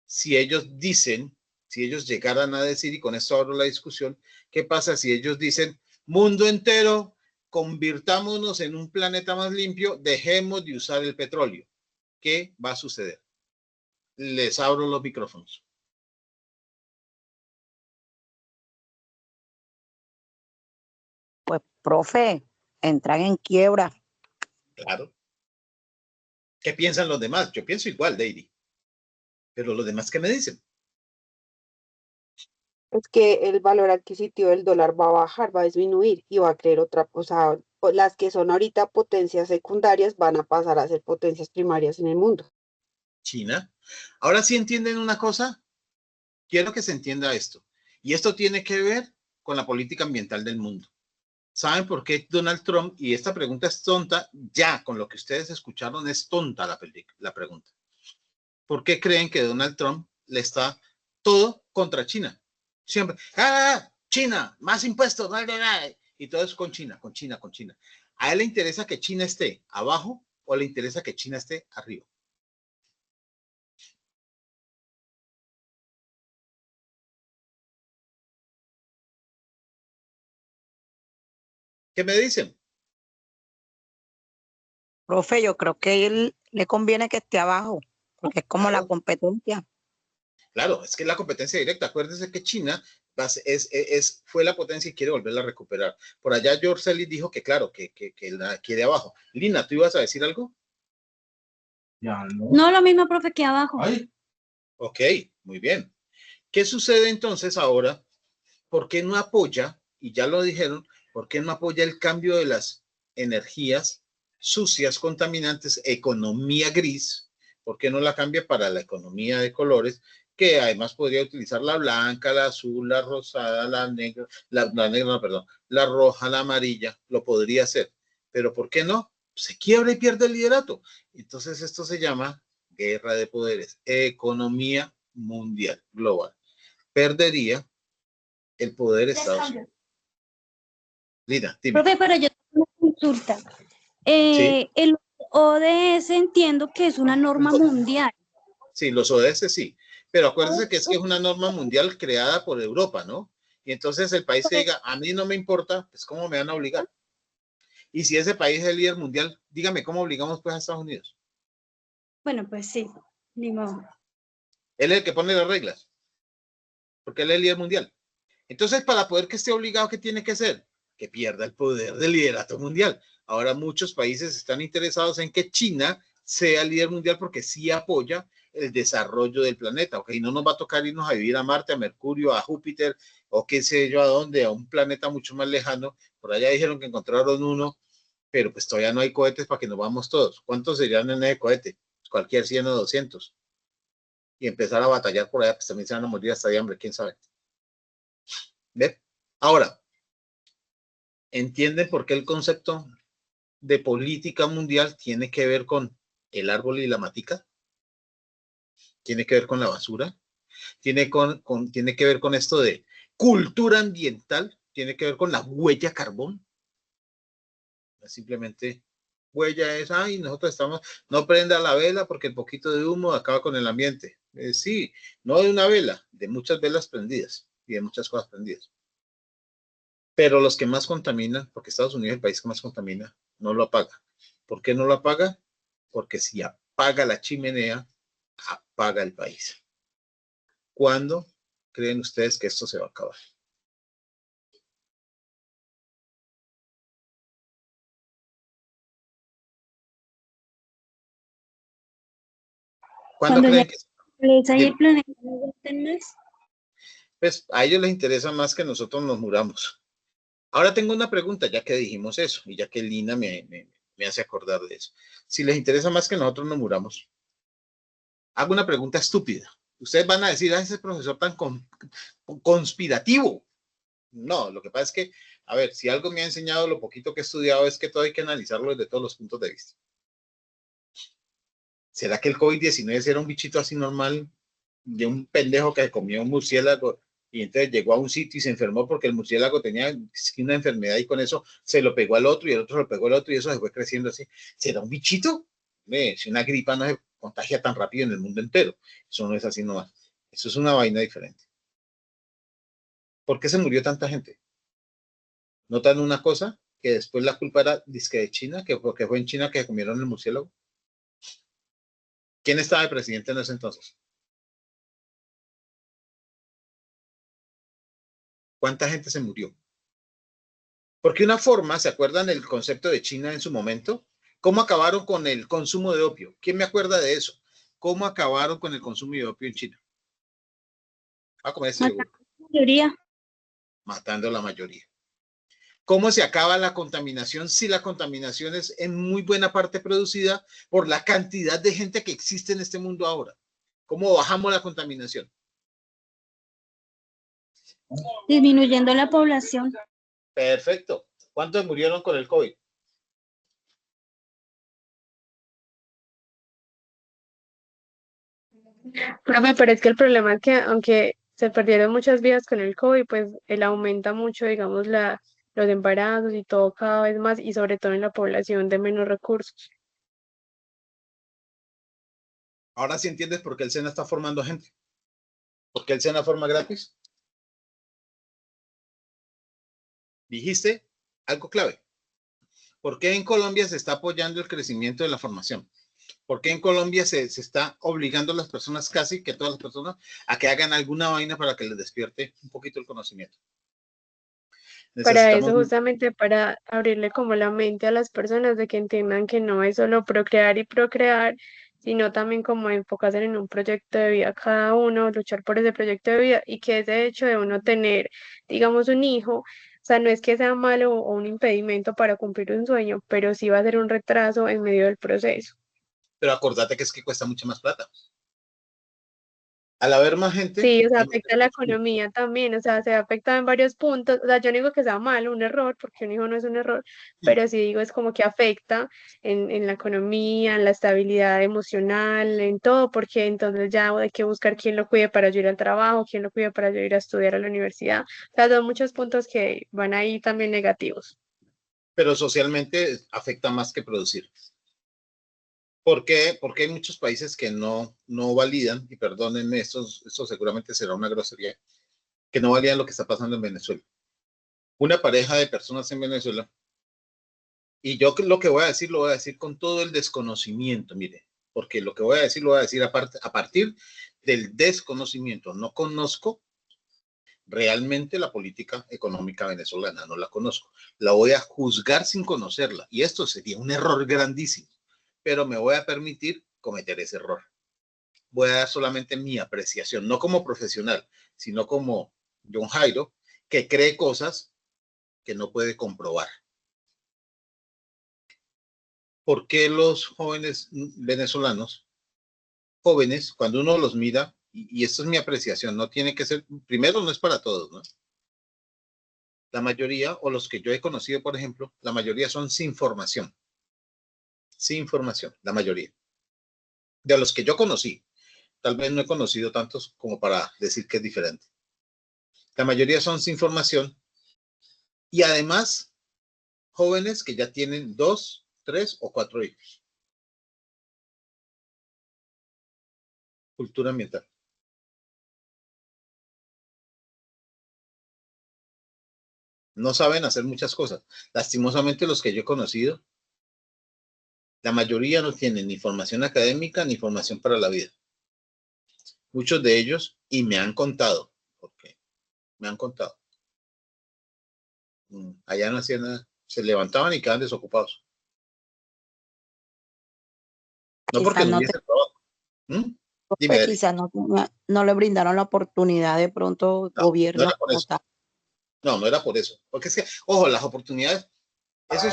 si ellos dicen, si ellos llegaran a decir, y con esto abro la discusión, qué pasa si ellos dicen, mundo entero, convirtámonos en un planeta más limpio, dejemos de usar el petróleo? ¿Qué va a suceder? Les abro los micrófonos. Pues, profe, entran en quiebra. Claro. ¿Qué piensan los demás? Yo pienso igual, Deiri. Pero los demás, ¿qué me dicen? Es que el valor adquisitivo del dólar va a bajar, va a disminuir y va a creer otra, o sea, las que son ahorita potencias secundarias van a pasar a ser potencias primarias en el mundo. China. Ahora sí entienden una cosa. Quiero que se entienda esto. Y esto tiene que ver con la política ambiental del mundo. ¿Saben por qué Donald Trump? Y esta pregunta es tonta, ya con lo que ustedes escucharon es tonta la pregunta. ¿Por qué creen que Donald Trump le está todo contra China? Siempre, China, más impuestos, y todo es con China, con China, con China. ¿A él le interesa que China esté abajo o le interesa que China esté arriba? ¿Qué me dicen? Profe, yo creo que a él le conviene que esté abajo, porque es como la competencia. Claro, es que la competencia directa. Acuérdense que China fue la potencia y quiere volverla a recuperar. Por allá George Ellis dijo que claro, que la quiere abajo. Lina, ¿tú ibas a decir algo? Ya no. No, lo mismo, profe, que abajo. Ay. Ok, muy bien. ¿Qué sucede entonces ahora? ¿Por qué no apoya, y ya lo dijeron, por qué no apoya el cambio de las energías sucias, contaminantes, economía gris? ¿Por qué no la cambia para la economía de colores? Que además podría utilizar la blanca, la azul, la rosada, la negra, la roja, la amarilla, lo podría hacer. Pero ¿por qué no? Se quiebra y pierde el liderato. Entonces esto se llama guerra de poderes, economía mundial, global. Perdería el poder de Estados Unidos. Lina, dime. Profe, pero yo tengo una consulta. Sí. El ODS entiendo que es una norma mundial. Sí, los ODS sí, pero acuérdense que es una norma mundial creada por Europa, ¿no? Y entonces el país que diga, a mí no me importa, pues ¿cómo me van a obligar? Y si ese país es el líder mundial, dígame, ¿cómo obligamos pues a Estados Unidos? Bueno, pues sí, ni modo. Él es el que pone las reglas, porque él es el líder mundial. Entonces, para poder que esté obligado, ¿qué tiene que hacer? Que pierda el poder del liderato mundial. Ahora muchos países están interesados en que China sea líder mundial porque sí apoya el desarrollo del planeta. Ok, no nos va a tocar irnos a vivir a Marte, a Mercurio, a Júpiter, o qué sé yo a dónde, a un planeta mucho más lejano. Por allá dijeron que encontraron uno, pero pues todavía no hay cohetes para que nos vamos todos. ¿Cuántos serían en ese cohete? Cualquier 100 o 200. Y empezar a batallar por allá, pues también se van a morir hasta de hambre, quién sabe. ¿Ve? Ahora, ¿entienden por qué el concepto de política mundial tiene que ver con el árbol y la matica? Tiene que ver con la basura, tiene que ver con esto de cultura ambiental, tiene que ver con la huella carbón. Simplemente huella es, ay, nosotros estamos, no prenda la vela porque el poquito de humo acaba con el ambiente. Sí, no de una vela, de muchas velas prendidas y de muchas cosas prendidas. Pero los que más contaminan, porque Estados Unidos es el país que más contamina, no lo apaga. ¿Por qué no lo apaga? Porque si apaga la chimenea, apaga el país. ¿Cuándo creen ustedes que esto se va a acabar? ¿Cuándo Cuando ya creen que? y el planeta no aguanten más. Pues a ellos les interesa más que nosotros nos muramos. Ahora tengo una pregunta, ya que dijimos eso, y ya que Lina me hace acordar de eso. Si les interesa más que nosotros nos muramos, hago una pregunta estúpida. Ustedes van a decir, ah, ese profesor tan conspirativo. No, lo que pasa es que, a ver, si algo me ha enseñado lo poquito que he estudiado es que todo hay que analizarlo desde todos los puntos de vista. ¿Será que el COVID-19 era un bichito así normal de un pendejo que comió un murciélago y entonces llegó a un sitio y se enfermó porque el murciélago tenía una enfermedad y con eso se lo pegó al otro y el otro lo pegó al otro y eso se fue creciendo así? ¿Será un bichito? Si una gripa no se contagia tan rápido en el mundo entero. Eso no es así nomás. Eso es una vaina diferente. ¿Por qué se murió tanta gente? ¿Notan una cosa? Que después la culpa era disque de China, que porque fue en China que comieron el murciélago. ¿Quién estaba de presidente en ese entonces? ¿Cuánta gente se murió? Porque una forma, ¿se acuerdan el concepto de China en su momento? ¿Cómo acabaron con el consumo de opio? ¿Quién me acuerda de eso? ¿Cómo acabaron con el consumo de opio en China? Ah, como es seguro. Mayoría. Matando a la mayoría. ¿Cómo se acaba la contaminación si la contaminación es en muy buena parte producida por la cantidad de gente que existe en este mundo ahora? ¿Cómo bajamos la contaminación? Disminuyendo la población. Perfecto. ¿Cuántos murieron con el COVID? Profe, pero es que el problema es que aunque se perdieron muchas vidas con el COVID, pues él aumenta mucho, digamos, los embarazos y todo cada vez más, y sobre todo en la población de menos recursos. Ahora sí entiendes por qué el SENA está formando gente. ¿Por qué el SENA forma gratis? Dijiste algo clave. ¿Por qué en Colombia se está apoyando el crecimiento de la formación? ¿Por qué en Colombia se está obligando a las personas, casi que todas las personas, a que hagan alguna vaina para que les despierte un poquito el conocimiento? Para eso, Necesitamos, justamente para abrirle como la mente a las personas de que entiendan que no es solo procrear y procrear, sino también como enfocarse en un proyecto de vida cada uno, luchar por ese proyecto de vida y que ese hecho de uno tener, digamos, un hijo, o sea, no es que sea malo o un impedimento para cumplir un sueño, pero sí va a ser un retraso en medio del proceso. pero acordate que es que cuesta mucha más plata. Al haber más gente, Sí, o sea, hay más afecta a la recursos. economía también, o sea, se afecta en varios puntos, o sea, yo no digo que sea malo, un error, porque un hijo no es un error, pero sí digo es como que afecta en la economía, en la estabilidad emocional, en todo, porque entonces ya hay que buscar quién lo cuide para yo ir al trabajo, quién lo cuide para yo ir a estudiar a la universidad, o sea, son muchos puntos que van ahí también negativos. Pero socialmente afecta más que producir. ¿Por qué? Porque hay muchos países que no validan, y perdónenme, esto seguramente será una grosería, que no validan lo que está pasando en Venezuela. Una pareja de personas en Venezuela, y yo lo que voy a decir, lo voy a decir con todo el desconocimiento, mire, porque lo que voy a decir, lo voy a decir a partir del desconocimiento. No conozco realmente la política económica venezolana, no la conozco. La voy a juzgar sin conocerla y esto sería un error grandísimo, pero me voy a permitir cometer ese error. Voy a dar solamente mi apreciación, no como profesional, sino como John Jairo, que cree cosas que no puede comprobar. ¿Por qué los jóvenes venezolanos, jóvenes, cuando uno los mira, y esto es mi apreciación, no tiene que ser, primero no es para todos, ¿no? La mayoría, o los que yo he conocido, por ejemplo, la mayoría son sin formación. Sin formación, la mayoría. De los que yo conocí, tal vez no he conocido tantos como para decir que es diferente. La mayoría son sin formación y además jóvenes que ya tienen 2, 3 o 4 hijos. Cultura ambiental. No saben hacer muchas cosas. Lastimosamente los que yo he conocido, la mayoría no tienen ni formación académica ni formación para la vida. Muchos de ellos, y me han contado, porque me han contado, allá no hacían nada, se levantaban y quedaban desocupados. No porque no hubiese trabajo. Dime, quizás no le brindaron la oportunidad de pronto gobierno. No era por eso. No era por eso. Porque es que, ojo, las oportunidades, eso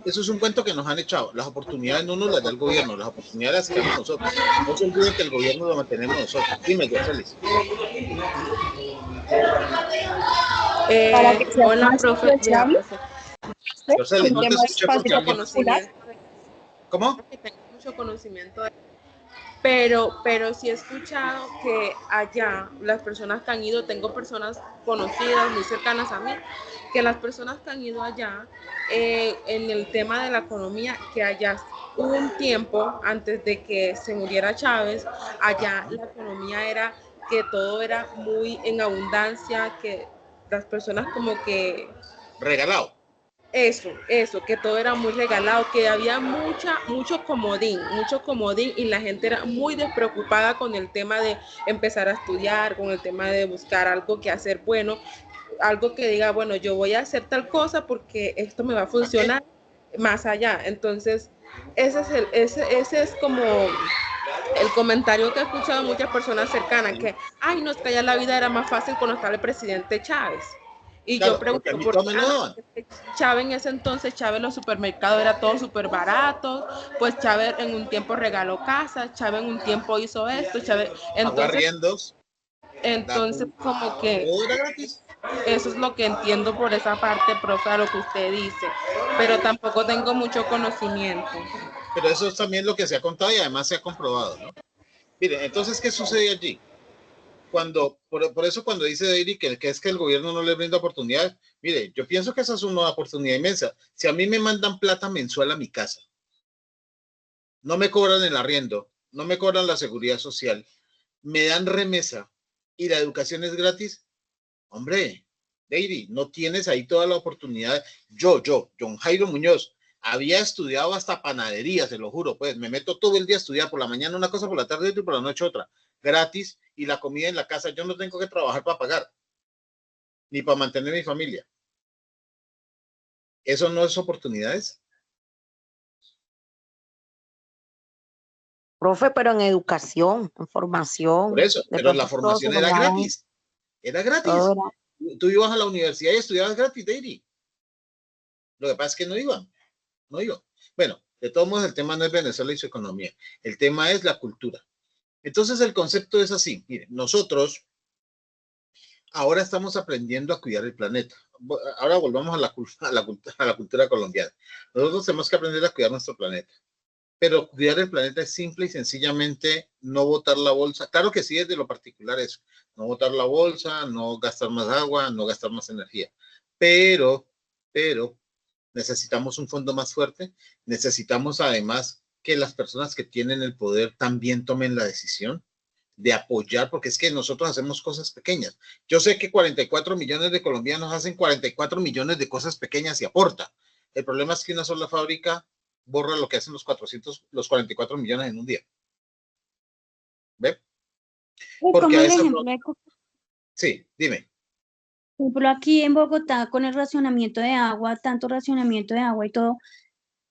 es un cuento que nos han echado. Las oportunidades no nos las da el gobierno, las oportunidades las creamos nosotros. No se olviden que el gobierno lo mantenemos nosotros. Dime, Yorcelis. Hola, profe. Yorcelis, no te escuché porque alguien... ¿Cómo? Tengo mucho conocimiento de... Pero sí he escuchado que allá las personas que han ido, tengo personas conocidas muy cercanas a mí, que las personas que han ido allá en el tema de la economía, que allá hubo un tiempo antes de que se muriera Chávez, allá la economía era que todo era muy en abundancia, que las personas como que... Regalado. Eso, que todo era muy regalado, que había mucho comodín y la gente era muy despreocupada con el tema de empezar a estudiar, con el tema de buscar algo que hacer bueno, algo que diga, bueno, yo voy a hacer tal cosa porque esto me va a funcionar más allá. Entonces, ese es como el comentario que he escuchado de muchas personas cercanas, que, ay, no, es que allá la vida era más fácil cuando estaba el presidente Chávez. Y claro, yo pregunto, ¿por qué Chávez en ese entonces, Chávez los supermercados era todo súper barato? Pues Chávez en un tiempo regaló casas, Chávez en un tiempo hizo esto, Chávez... Entonces como que eso es lo que entiendo por esa parte, profe, a lo que usted dice, pero tampoco tengo mucho conocimiento. Pero eso es también lo que se ha contado y además se ha comprobado, ¿no? Miren, entonces, ¿qué sucede allí? Por eso cuando dice David que es que el gobierno no le brinda oportunidades, mire, yo pienso que esa es una oportunidad inmensa. Si a mí me mandan plata mensual a mi casa, no me cobran el arriendo, no me cobran la seguridad social, me dan remesa y la educación es gratis, hombre, David, no tienes ahí toda la oportunidad. Yo, John Jairo Muñoz, había estudiado hasta panadería, se lo juro, pues me meto todo el día a estudiar, por la mañana una cosa, por la tarde otra y por la noche otra, gratis, y la comida en la casa, yo no tengo que trabajar para pagar, ni para mantener mi familia. ¿Eso no es oportunidades? Profe, pero en educación, en formación. Por eso, pero la formación era gratis. Era gratis. Tú ibas a la universidad y estudiabas gratis, David. Lo que pasa es que no iban. Bueno, de todos modos, el tema no es Venezuela y su economía. El tema es la cultura. Entonces, el concepto es así. Miren, nosotros ahora estamos aprendiendo a cuidar el planeta. Ahora volvamos a la cultura colombiana. Nosotros tenemos que aprender a cuidar nuestro planeta. Pero cuidar el planeta es simple y sencillamente no botar la bolsa. Claro que sí, es de lo particular eso. No botar la bolsa, no gastar más agua, no gastar más energía. Pero necesitamos un fondo más fuerte. Necesitamos además que las personas que tienen el poder también tomen la decisión de apoyar, porque es que nosotros hacemos cosas pequeñas. Yo sé que 44 millones de colombianos hacen 44 millones de cosas pequeñas y aporta. El problema es que una sola fábrica borra lo que hacen los 44 millones en un día. ¿Ve? Porque a veces... Sí, dime. Por ejemplo, aquí en Bogotá, con el racionamiento de agua, tanto racionamiento de agua y todo,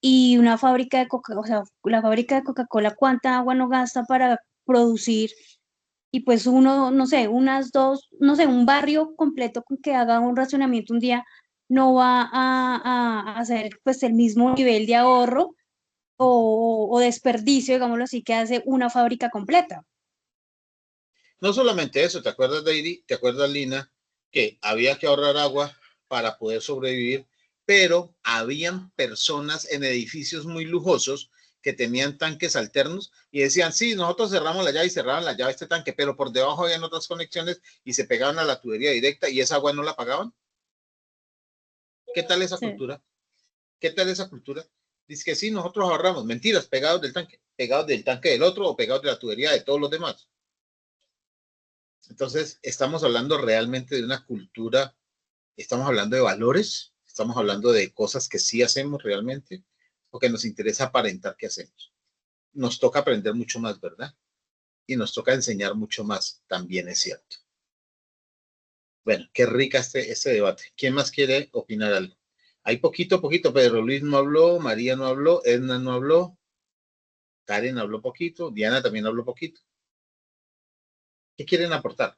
y una fábrica de Coca, o sea, la fábrica de Coca-Cola, ¿cuánta agua no gasta para producir? Y pues uno, no sé, unas dos, no sé, un barrio completo con que haga un racionamiento un día no va a hacer pues el mismo nivel de ahorro o desperdicio, digámoslo así, que hace una fábrica completa. No solamente eso, ¿te acuerdas, Daisy? ¿Te acuerdas, Lina? Que había que ahorrar agua para poder sobrevivir, pero habían personas en edificios muy lujosos que tenían tanques alternos y decían, sí, nosotros cerramos la llave y cerraban la llave este tanque, pero por debajo habían otras conexiones y se pegaban a la tubería directa y esa agua no la pagaban. ¿Qué tal esa Sí. cultura? ¿Qué tal esa cultura? Dice que sí, nosotros ahorramos. Mentiras, pegados del tanque del otro o pegados de la tubería de todos los demás. Entonces, estamos hablando realmente de una cultura, estamos hablando de valores, estamos hablando de cosas que sí hacemos realmente o que nos interesa aparentar que hacemos. Nos toca aprender mucho más, ¿verdad? Y nos toca enseñar mucho más, también es cierto. Bueno, qué rica este debate. ¿Quién más quiere opinar algo? Hay poquito, Pedro Luis no habló, María no habló, Edna no habló, Karen habló poquito, Diana también habló poquito. ¿Qué quieren aportar?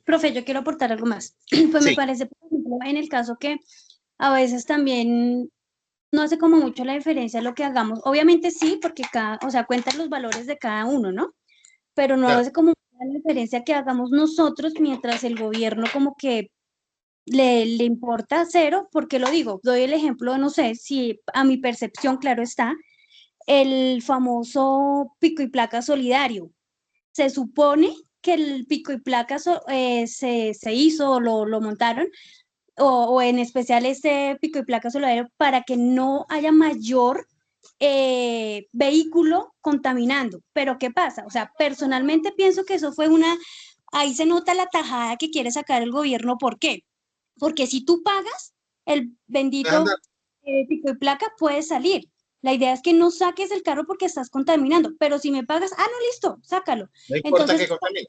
Profe, yo quiero aportar algo más. Pues me Sí, parece, por ejemplo, en el caso que a veces también no hace como mucho la diferencia lo que hagamos. Obviamente sí, porque cada, o sea, cuentan los valores de cada uno, ¿no? Pero no claro. hace como la diferencia que hagamos nosotros mientras el gobierno como que le importa cero, porque lo digo, doy el ejemplo, no sé, si a mi percepción, claro está, el famoso pico y placa solidario. Se supone que el pico y placa se hizo o lo montaron, o en especial este pico y placa solidario, para que no haya mayor vehículo contaminando. Pero ¿qué pasa? O sea, personalmente pienso que eso fue ahí se nota la tajada que quiere sacar el gobierno. ¿Por qué? Porque si tú pagas, el bendito pico y placa puede salir. La idea es que no saques el carro porque estás contaminando, pero si me pagas, ah, no, listo, sácalo. No importa que Entonces, contamine.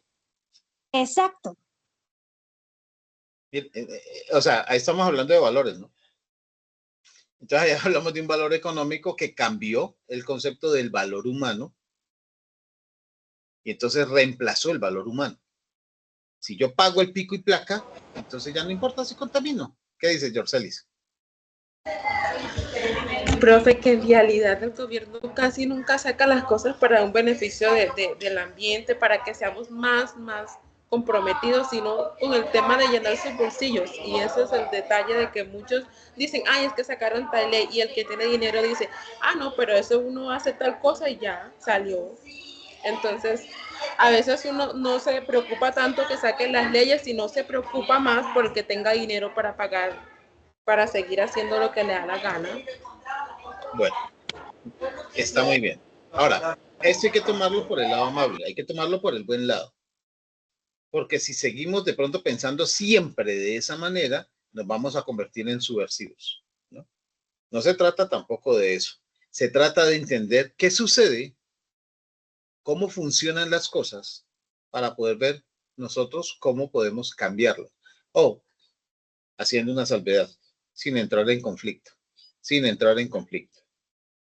exacto. O sea, ahí estamos hablando de valores, ¿no? Entonces, ya hablamos de un valor económico que cambió el concepto del valor humano y entonces reemplazó el valor humano. Si yo pago el pico y placa, entonces ya no importa si contamino. ¿Qué dice Jorcelis? Profe, que en realidad el gobierno casi nunca saca las cosas para un beneficio del ambiente, para que seamos más comprometidos, sino con el tema de llenar sus bolsillos. Y ese es el detalle de que muchos dicen, ay, es que sacaron tal ley, y el que tiene dinero dice, ah, no, pero eso uno hace tal cosa y ya salió. Entonces, a veces uno no se preocupa tanto que saquen las leyes, sino se preocupa más por el que tenga dinero para pagar, para seguir haciendo lo que le da la gana. Bueno, está muy bien. Ahora, esto hay que tomarlo por el lado amable, hay que tomarlo por el buen lado. Porque si seguimos de pronto pensando siempre de esa manera, nos vamos a convertir en subversivos, ¿no? No se trata tampoco de eso. Se trata de entender qué sucede, cómo funcionan las cosas para poder ver nosotros cómo podemos cambiarlo. O haciendo una salvedad, sin entrar en conflicto, sin entrar en conflicto.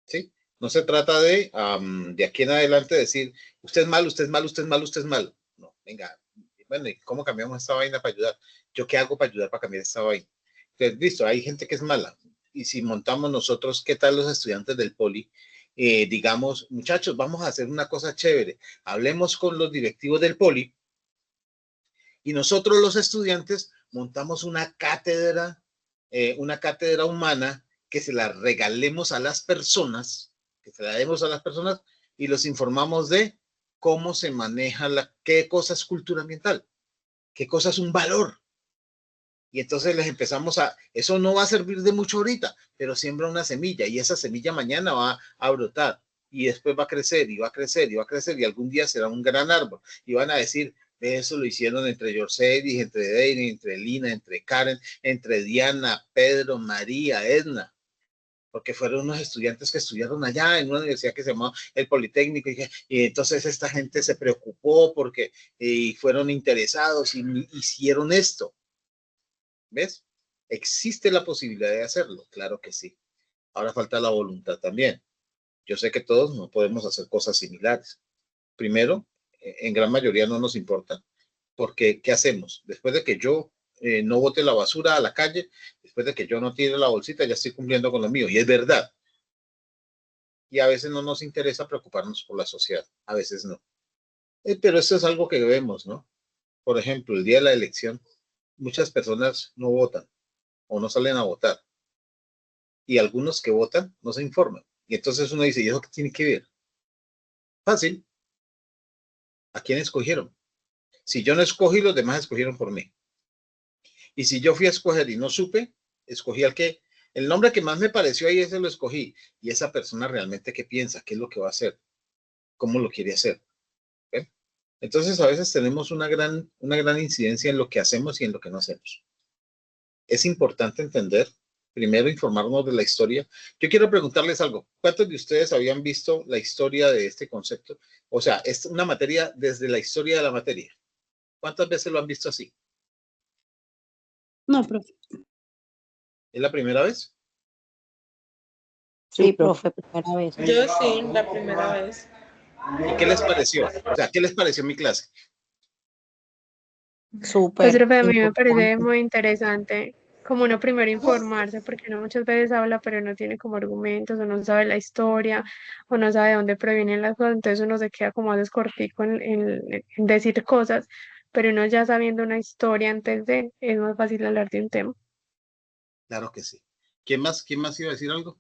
¿Sí? No se trata de aquí en adelante decir, usted es malo, usted es malo, usted es malo, usted es malo. No, venga, bueno, ¿y cómo cambiamos esta vaina para ayudar? ¿Yo qué hago para ayudar para cambiar esta vaina? Entonces, listo, hay gente que es mala. Y si montamos nosotros, ¿qué tal los estudiantes del poli? Digamos, muchachos, vamos a hacer una cosa chévere. Hablemos con los directivos del poli y nosotros los estudiantes montamos una cátedra humana que se la regalemos a las personas, que se la demos a las personas y los informamos de cómo se maneja qué cosa es cultura ambiental, qué cosa es un valor. Y entonces les empezamos eso no va a servir de mucho ahorita, pero siembra una semilla y esa semilla mañana va a brotar y después va a crecer y va a crecer y va a crecer y algún día será un gran árbol y van a decir, eso lo hicieron entre Yorcedis, entre Deini, entre Lina, entre Karen, entre Diana, Pedro, María, Edna. porque fueron unos estudiantes que estudiaron allá en una universidad que se llamaba el Politécnico, y entonces esta gente se preocupó porque fueron interesados y hicieron esto. ¿Ves? ¿Existe la posibilidad de hacerlo? Claro que sí. Ahora falta la voluntad también. Yo sé que todos no podemos hacer cosas similares. Primero, en gran mayoría no nos importa, porque ¿qué hacemos? Después de que yo no bote la basura a la calle, después de que yo no tire la bolsita, ya estoy cumpliendo con lo mío. Y es verdad. Y a veces no nos interesa preocuparnos por la sociedad. A veces no. Pero eso es algo que vemos, ¿no? Por ejemplo, el día de la elección, muchas personas no votan o no salen a votar. Y algunos que votan no se informan. Y entonces uno dice, ¿y eso qué tiene que ver? Fácil. ¿A quién escogieron? Si yo no escogí, los demás escogieron por mí. Y si yo fui a escoger y no supe, escogí al que, el nombre que más me pareció ahí, ese lo escogí. Y esa persona realmente qué piensa, qué es lo que va a hacer, cómo lo quiere hacer. ¿Ven? Entonces a veces tenemos una gran incidencia en lo que hacemos y en lo que no hacemos. Es importante entender, primero informarnos de la historia. Yo quiero preguntarles algo. ¿Cuántos de ustedes habían visto la historia de este concepto? O sea, es una materia desde la historia de la materia. ¿Cuántas veces lo han visto así? No, profe. ¿Es la primera vez? Sí, profe, primera vez. Yo sí, la primera vez. ¿Y qué les pareció? O sea, ¿qué les pareció mi clase? Pues, Súper profe, a mí me parece importante. muy interesante como uno primero informarse, porque uno muchas veces habla, pero no tiene como argumentos, o no sabe la historia, o no sabe de dónde provienen las cosas, entonces uno se queda como a veces cortico en decir cosas, pero uno ya sabiendo una historia antes de, es más fácil hablar de un tema. Claro que sí. ¿Quién más iba a decir algo?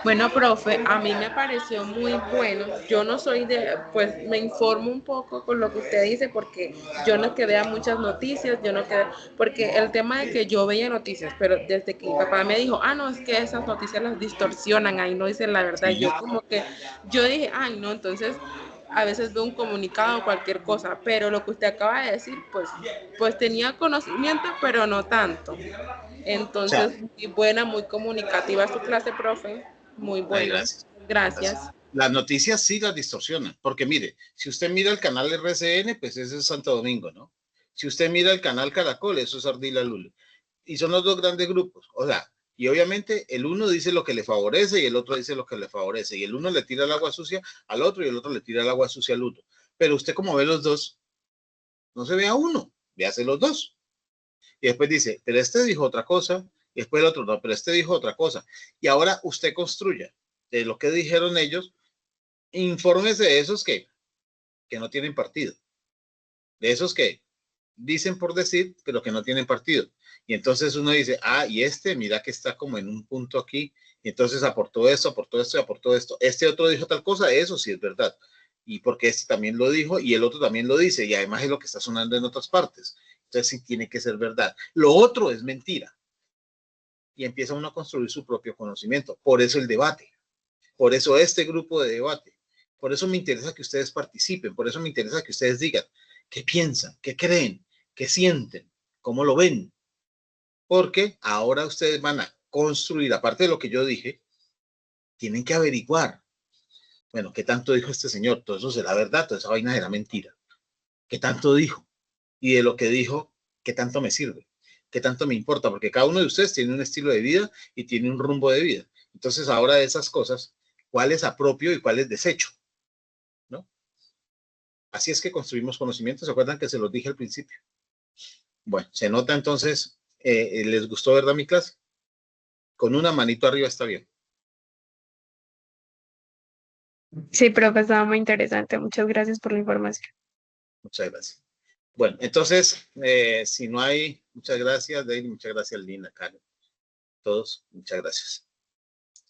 Bueno, profe, a mí me pareció muy bueno. Yo no soy de, pues me informo un poco con lo que usted dice porque yo no quedé a muchas noticias, yo no quedé, porque el tema de que yo veía noticias, pero desde que mi papá me dijo, no, es que esas noticias las distorsionan, ahí no dicen la verdad, Sí, yo como que, yo dije, ay, no, entonces a veces veo un comunicado o cualquier cosa, pero lo que usted acaba de decir, pues tenía conocimiento, pero no tanto. o sea, Entonces, muy buena, muy comunicativa su clase, profe. Muy ay, buena. gracias. Gracias. Gracias. Las noticias sí las distorsionan, porque mire, si usted mira el canal RCN, pues ese es Santo Domingo, ¿no? Si usted mira el canal Caracol, eso es Ardila Lule. Y son los dos grandes grupos. O sea, y obviamente el uno dice lo que le favorece y el otro dice lo que le favorece. Y el uno le tira el agua sucia al otro y el otro le tira el agua sucia al otro. Pero usted como ve los dos, no se ve a uno, véase los dos. Y después dice, pero este dijo otra cosa, y después el otro, no, pero este dijo otra cosa. Y ahora usted construya de lo que dijeron ellos, informes de esos que no tienen partido, de esos que dicen por decir, pero que no tienen partido. Y entonces uno dice, y este, mira que está como en un punto aquí, y entonces aportó esto, aportó esto y aportó esto. Este otro dijo tal cosa, eso sí es verdad. Y porque este también lo dijo y el otro también lo dice, y además es lo que está sonando en otras partes. Entonces sí tiene que ser verdad. Lo otro es mentira. Y empieza uno a construir su propio conocimiento. Por eso el debate. Por eso este grupo de debate. Por eso me interesa que ustedes participen. Por eso me interesa que ustedes digan qué piensan, qué creen, qué sienten, cómo lo ven. Porque ahora ustedes van a construir, aparte de lo que yo dije, tienen que averiguar. Bueno, ¿qué tanto dijo este señor? Todo eso será verdad, toda esa vaina será mentira. ¿Qué tanto dijo? Y de lo que dijo, ¿qué tanto me sirve? ¿Qué tanto me importa? Porque cada uno de ustedes tiene un estilo de vida y tiene un rumbo de vida. Entonces, ahora de esas cosas, ¿cuál es apropio y cuál es desecho? ¿No? Así es que construimos conocimientos. ¿Se acuerdan que se los dije al principio? Bueno, se nota entonces, ¿les gustó, verdad, mi clase? Con una manito arriba está bien. Sí, profe, estaba muy interesante. Muchas gracias por la información. Muchas gracias. Bueno, entonces, si no hay, muchas gracias, David, muchas gracias, Lina, Karen, todos, muchas gracias.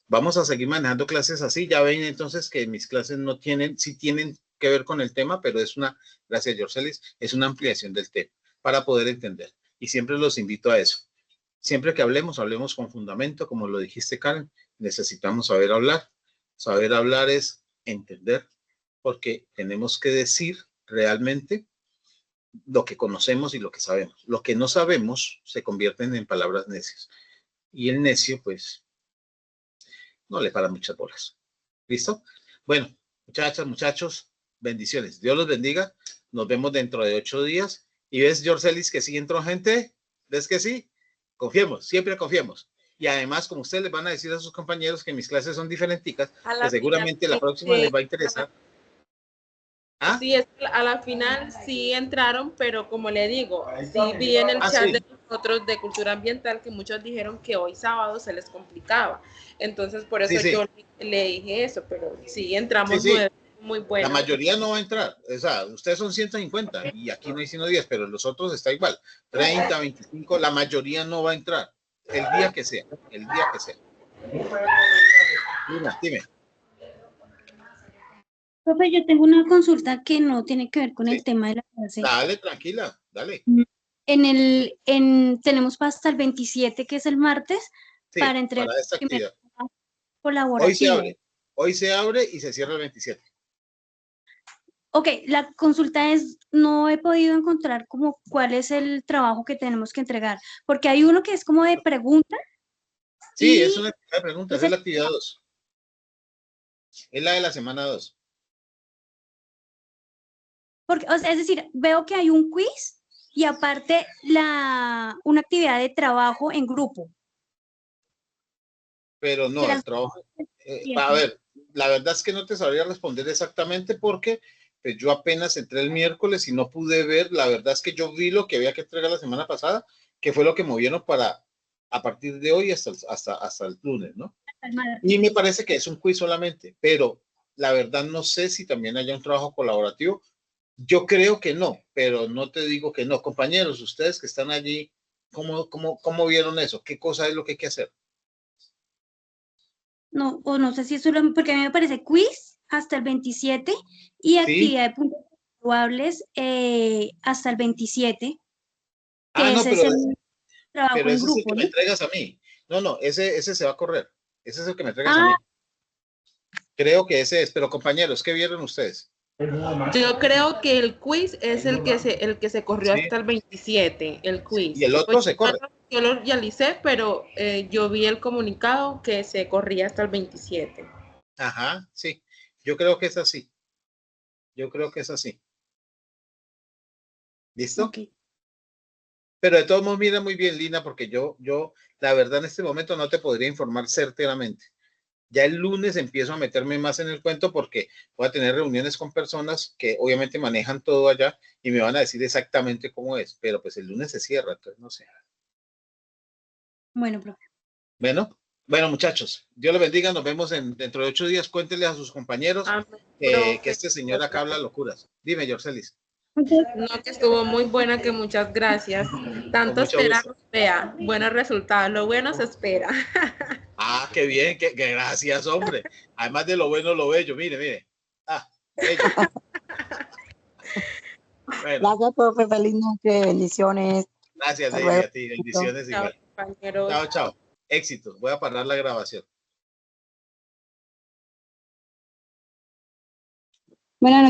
Vamos a seguir manejando clases así. Ya ven entonces que mis clases no tienen, sí tienen que ver con el tema, pero es una, gracias, Yorcelis, es una ampliación del tema para poder entender. Y siempre los invito a eso. Siempre que hablemos, hablemos con fundamento, como lo dijiste, Karen, necesitamos saber hablar. Saber hablar es entender, porque tenemos que decir realmente lo que conocemos y lo que sabemos. Lo que no sabemos se convierten en palabras necias. Y el necio, pues, no le paran muchas bolas. ¿Listo? Bueno, muchachas, muchachos, bendiciones. Dios los bendiga. Nos vemos dentro de 8 días. Y ves, Yorcelis, que sí entró gente. ¿Ves que sí? Confiemos, siempre confiemos. Y además, como ustedes les van a decir a sus compañeros que mis clases son diferenticas, que seguramente la próxima les va a interesar. ¿Ah? Sí, es que a la final sí entraron, pero como le digo, sí vi en el chat sí. de nosotros de cultura ambiental que muchos dijeron que hoy sábado se les complicaba. Entonces, por eso yo le dije eso, pero sí entramos muy buenos. La mayoría no va a entrar. O sea, ustedes son 150 y aquí no hay sino 10, pero los otros está igual. 30, 25, la mayoría no va a entrar. El día que sea, el día que sea. Dime. Profe, yo tengo una consulta que no tiene que ver con el tema de la clase. Dale, tranquila, dale. Tenemos hasta el 27, que es el martes, para entregar para esta actividad. Colaborativo. Hoy se abre y se cierra el 27. Ok, la consulta es, no he podido encontrar como cuál es el trabajo que tenemos que entregar, porque hay uno que es como de pregunta. Sí, es una actividad de preguntas, es la actividad 2. Es la de la semana 2. Porque, o sea, es decir, veo que hay un quiz y aparte una actividad de trabajo en grupo. Pero no, el trabajo, a ver, la verdad es que no te sabría responder exactamente porque pues, yo apenas entré el miércoles y no pude ver, la verdad es que yo vi lo que había que entregar la semana pasada, que fue lo que movieron para a partir de hoy hasta el lunes, ¿no? Y me parece que es un quiz solamente, pero la verdad no sé si también haya un trabajo colaborativo. Yo creo que no, pero no te digo que no. Compañeros, ustedes que están allí, ¿cómo vieron eso? ¿Qué cosa es lo que hay que hacer? No, o no sé si eso porque a mí me parece quiz hasta el 27 y actividad de puntos puntuables hasta el 27. Que No, ese es el trabajo pero en ese grupo, es el que me entregas a mí. No, ese se va a correr. Ese es el que me entregas a Ah, mí. Creo que ese es, pero compañeros, ¿qué vieron ustedes? Yo creo que el quiz es el que se corrió hasta el 27, el quiz. Y el otro se corre. Yo lo realicé, pero yo vi el comunicado que se corría hasta el 27. Ajá, sí. Yo creo que es así. ¿Listo? ok. Pero de todos modos, mira muy bien, Lina, porque yo, la verdad, en este momento no te podría informar certeramente. Ya el lunes empiezo a meterme más en el cuento porque voy a tener reuniones con personas que obviamente manejan todo allá y me van a decir exactamente cómo es, pero pues el lunes se cierra, entonces no sé. Bueno, profe. Bueno, muchachos, Dios los bendiga, nos vemos dentro de 8 días. Cuéntenle a sus compañeros que este señor acá habla locuras. Dime, Yorcelis. No, que estuvo muy buena, que muchas gracias. Tanto esperar, vea, buenos resultados. Lo bueno se espera. Qué bien, que gracias, hombre. Además de lo bueno, lo bello. Mire. Bello. Bueno. Gracias, profe. Feliz noche. Bendiciones. Gracias, David, a ti. Bendiciones igual. Chao. Éxitos. Voy a parar la grabación. Buenas noches.